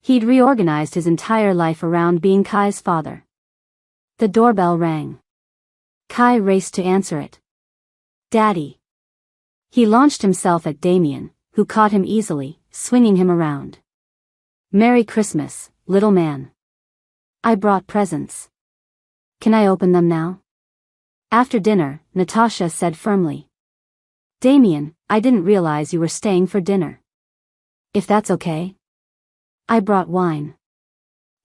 He'd reorganized his entire life around being Kai's father. The doorbell rang. Kai raced to answer it. Daddy. He launched himself at Damien, who caught him easily, swinging him around. Merry Christmas, little man. I brought presents. Can I open them now? After dinner, Natasha said firmly. Damien, I didn't realize you were staying for dinner. If that's okay. I brought wine.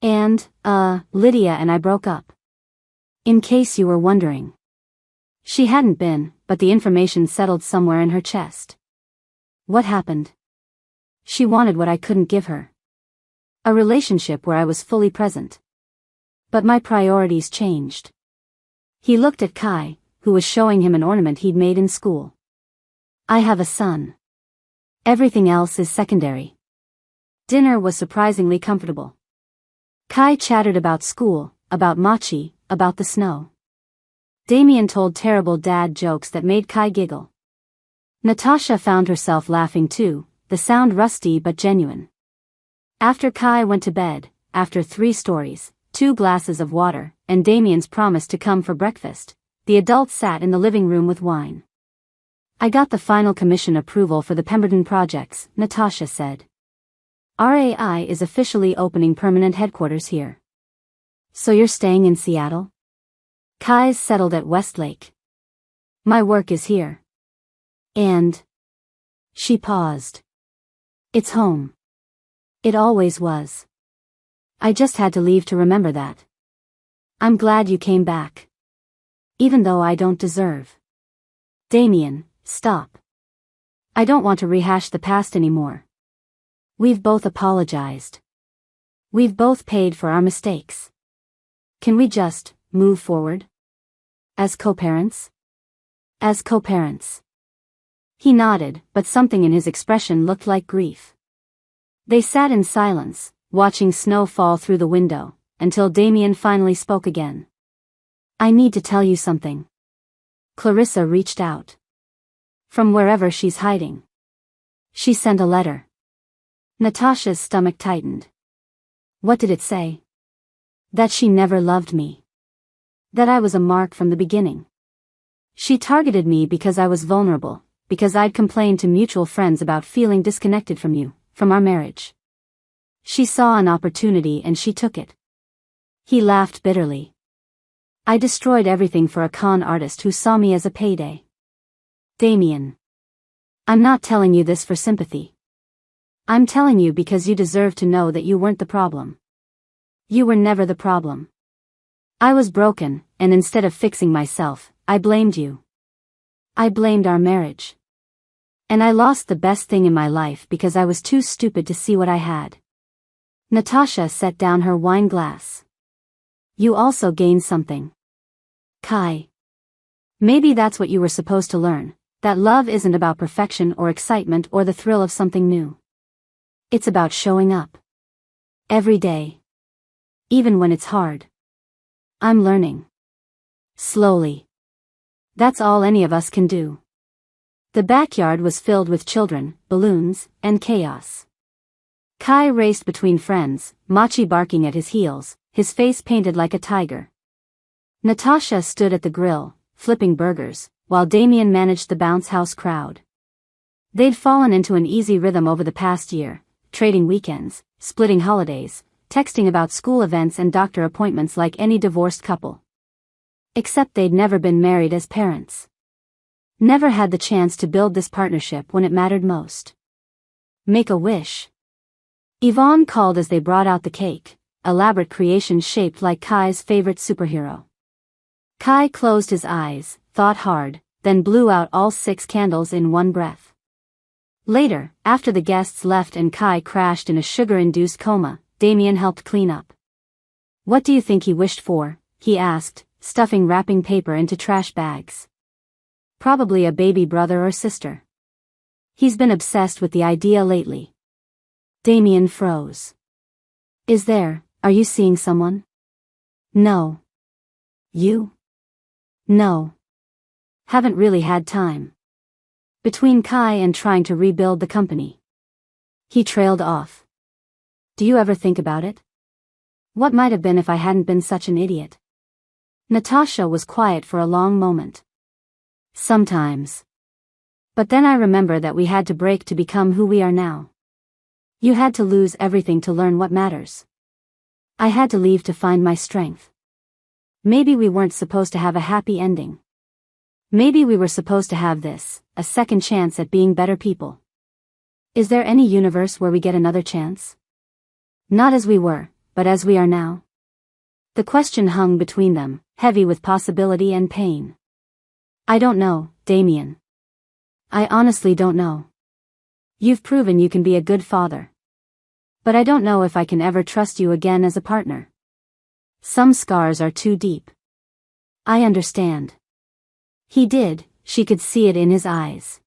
And, Lydia and I broke up. In case you were wondering. She hadn't been, but the information settled somewhere in her chest. What happened? She wanted what I couldn't give her. A relationship where I was fully present. But my priorities changed. He looked at Kai, who was showing him an ornament he'd made in school. I have a son. Everything else is secondary. Dinner was surprisingly comfortable. Kai chattered about school, about Machi, about the snow. Damien told terrible dad jokes that made Kai giggle. Natasha found herself laughing too, the sound rusty but genuine. After Kai went to bed, after 3 stories, 2 glasses of water, and Damien's promise to come for breakfast, the adults sat in the living room with wine. I got the final commission approval for the Pemberton projects, Natasha said. RAI is officially opening permanent headquarters here. So you're staying in Seattle? Kai's settled at Westlake. My work is here. And... She paused. It's home. It always was. I just had to leave to remember that. I'm glad you came back. Even though I don't deserve. Damien, stop. I don't want to rehash the past anymore. We've both apologized. We've both paid for our mistakes. Can we just move forward? As co-parents? As co-parents. He nodded, but something in his expression looked like grief. They sat in silence, watching snow fall through the window, until Damien finally spoke again. I need to tell you something. Clarissa reached out. From wherever she's hiding. She sent a letter. Natasha's stomach tightened. What did it say? That she never loved me. That I was a mark from the beginning. She targeted me because I was vulnerable, because I'd complained to mutual friends about feeling disconnected from you, from our marriage. She saw an opportunity and she took it. He laughed bitterly. I destroyed everything for a con artist who saw me as a payday. Damien. I'm not telling you this for sympathy. I'm telling you because you deserve to know that you weren't the problem. You were never the problem. I was broken, and instead of fixing myself, I blamed you. I blamed our marriage. And I lost the best thing in my life because I was too stupid to see what I had. Natasha set down her wine glass. You also gained something. Kai. Maybe that's what you were supposed to learn, that love isn't about perfection or excitement or the thrill of something new. It's about showing up. Every day. Even when it's hard. I'm learning. Slowly. That's all any of us can do. The backyard was filled with children, balloons, and chaos. Kai raced between friends, Machi barking at his heels, his face painted like a tiger. Natasha stood at the grill, flipping burgers, while Damien managed the bounce house crowd. They'd fallen into an easy rhythm over the past year, trading weekends, splitting holidays, texting about school events and doctor appointments like any divorced couple. Except they'd never been married as parents. Never had the chance to build this partnership when it mattered most. Make a wish. Yvonne called as they brought out the cake, elaborate creation shaped like Kai's favorite superhero. Kai closed his eyes, thought hard, then blew out all 6 candles in one breath. Later, after the guests left and Kai crashed in a sugar-induced coma, Damien helped clean up. "What do you think he wished for?" he asked, stuffing wrapping paper into trash bags. "Probably a baby brother or sister. He's been obsessed with the idea lately." Damien froze. Are you seeing someone?" "No." "You?" "No. Haven't really had time. Between Kai and trying to rebuild the company." He trailed off. "Do you ever think about it? What might have been if I hadn't been such an idiot?" Natasha was quiet for a long moment. "Sometimes. But then I remember that we had to break to become who we are now. You had to lose everything to learn what matters. I had to leave to find my strength. Maybe we weren't supposed to have a happy ending. Maybe we were supposed to have this, a second chance at being better people. Is there any universe where we get another chance? Not as we were, but as we are now?" The question hung between them, heavy with possibility and pain. "I don't know, Damien. I honestly don't know. You've proven you can be a good father. But I don't know if I can ever trust you again as a partner. Some scars are too deep." "I understand." He did, she could see it in his eyes.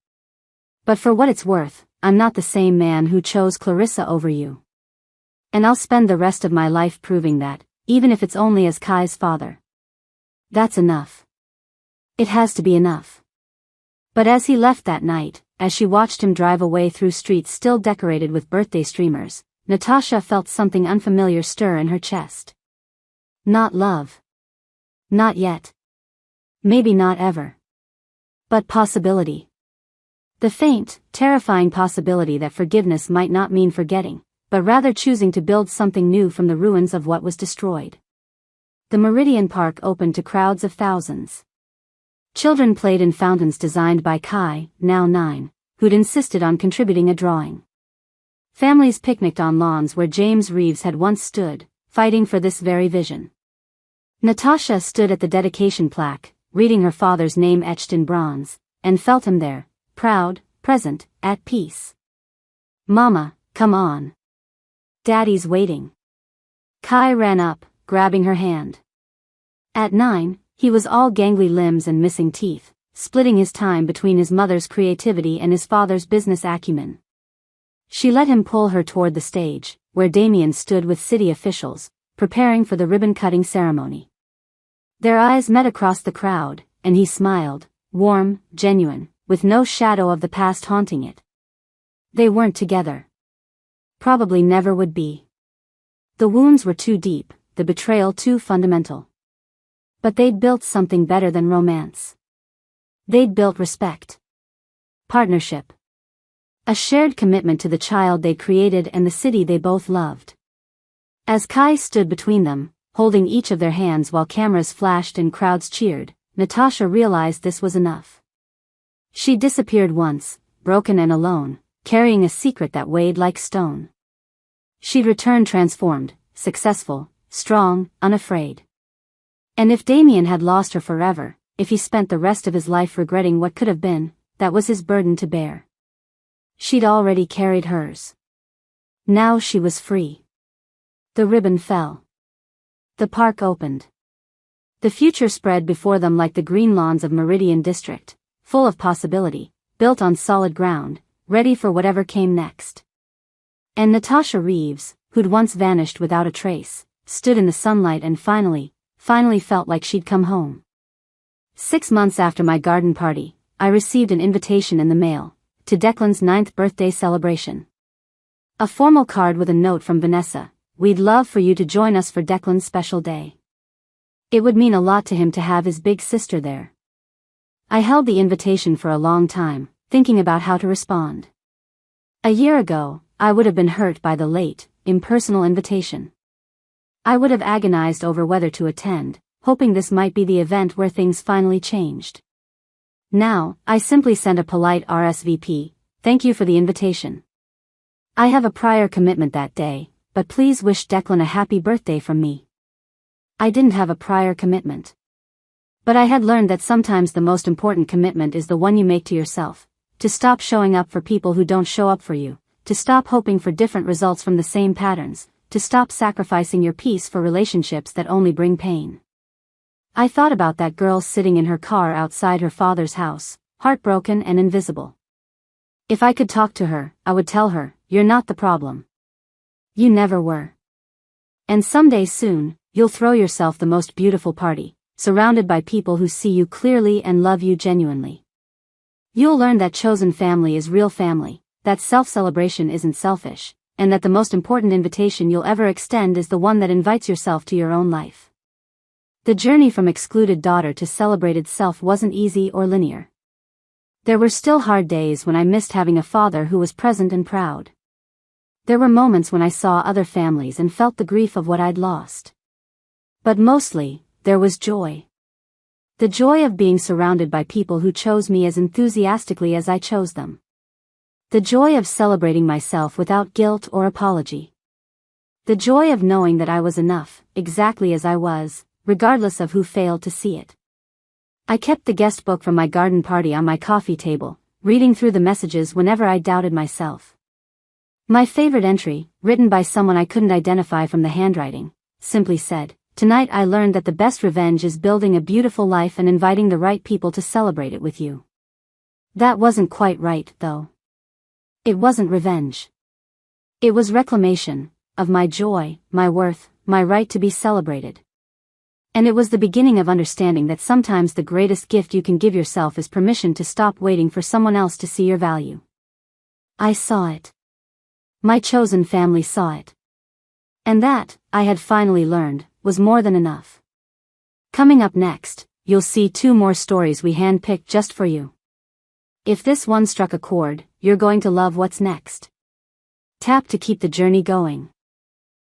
"But for what it's worth, I'm not the same man who chose Clarissa over you. And I'll spend the rest of my life proving that, even if it's only as Kai's father. That's enough. It has to be enough." But as he left that night, as she watched him drive away through streets still decorated with birthday streamers, Natasha felt something unfamiliar stir in her chest. Not love. Not yet. Maybe not ever. But possibility. The faint, terrifying possibility that forgiveness might not mean forgetting, but rather choosing to build something new from the ruins of what was destroyed. The Meridian Park opened to crowds of thousands. Children played in fountains designed by Kai, now 9, who'd insisted on contributing a drawing. Families picnicked on lawns where James Reeves had once stood, fighting for this very vision. Natasha stood at the dedication plaque, reading her father's name etched in bronze, and felt him there, proud, present, at peace. "Mama, come on. Daddy's waiting." Kai ran up, grabbing her hand. At 9, he was all gangly limbs and missing teeth, splitting his time between his mother's creativity and his father's business acumen. She let him pull her toward the stage, where Damien stood with city officials, preparing for the ribbon-cutting ceremony. Their eyes met across the crowd, and he smiled, warm, genuine, with no shadow of the past haunting it. They weren't together. Probably never would be. The wounds were too deep, the betrayal too fundamental. But they'd built something better than romance. They'd built respect. Partnership. A shared commitment to the child they'd created and the city they both loved. As Kai stood between them, holding each of their hands while cameras flashed and crowds cheered, Natasha realized this was enough. She disappeared once, broken and alone, carrying a secret that weighed like stone. She'd return transformed, successful, strong, unafraid. And if Damien had lost her forever, if he spent the rest of his life regretting what could have been, that was his burden to bear. She'd already carried hers. Now she was free. The ribbon fell. The park opened. The future spread before them like the green lawns of Meridian District, full of possibility, built on solid ground, ready for whatever came next. And Natasha Reeves, who'd once vanished without a trace, stood in the sunlight and finally felt like she'd come home. 6 months after my garden party, I received an invitation in the mail, to Declan's 9th birthday celebration. A formal card with a note from Vanessa: "We'd love for you to join us for Declan's special day." It would mean a lot to him to have his big sister there. I held the invitation for a long time, thinking about how to respond. A year ago, I would have been hurt by the late, impersonal invitation. I would have agonized over whether to attend, hoping this might be the event where things finally changed. Now, I simply sent a polite RSVP, "Thank you for the invitation. I have a prior commitment that day, but please wish Declan a happy birthday from me." I didn't have a prior commitment. But I had learned that sometimes the most important commitment is the one you make to yourself, to stop showing up for people who don't show up for you, to stop hoping for different results from the same patterns, to stop sacrificing your peace for relationships that only bring pain. I thought about that girl sitting in her car outside her father's house, heartbroken and invisible. If I could talk to her, I would tell her, "You're not the problem. You never were. And someday soon, you'll throw yourself the most beautiful party, surrounded by people who see you clearly and love you genuinely. You'll learn that chosen family is real family, that self-celebration isn't selfish, and that the most important invitation you'll ever extend is the one that invites yourself to your own life." The journey from excluded daughter to celebrated self wasn't easy or linear. There were still hard days when I missed having a father who was present and proud. There were moments when I saw other families and felt the grief of what I'd lost. But mostly, there was joy. The joy of being surrounded by people who chose me as enthusiastically as I chose them. The joy of celebrating myself without guilt or apology. The joy of knowing that I was enough, exactly as I was, regardless of who failed to see it. I kept the guest book from my garden party on my coffee table, reading through the messages whenever I doubted myself. My favorite entry, written by someone I couldn't identify from the handwriting, simply said, "Tonight I learned that the best revenge is building a beautiful life and inviting the right people to celebrate it with you." That wasn't quite right, though. It wasn't revenge. It was reclamation, of my joy, my worth, my right to be celebrated. And it was the beginning of understanding that sometimes the greatest gift you can give yourself is permission to stop waiting for someone else to see your value. I saw it. My chosen family saw it. And that, I had finally learned, was more than enough. Coming up next, you'll see 2 more stories we handpicked just for you. If this one struck a chord, you're going to love what's next. Tap to keep the journey going.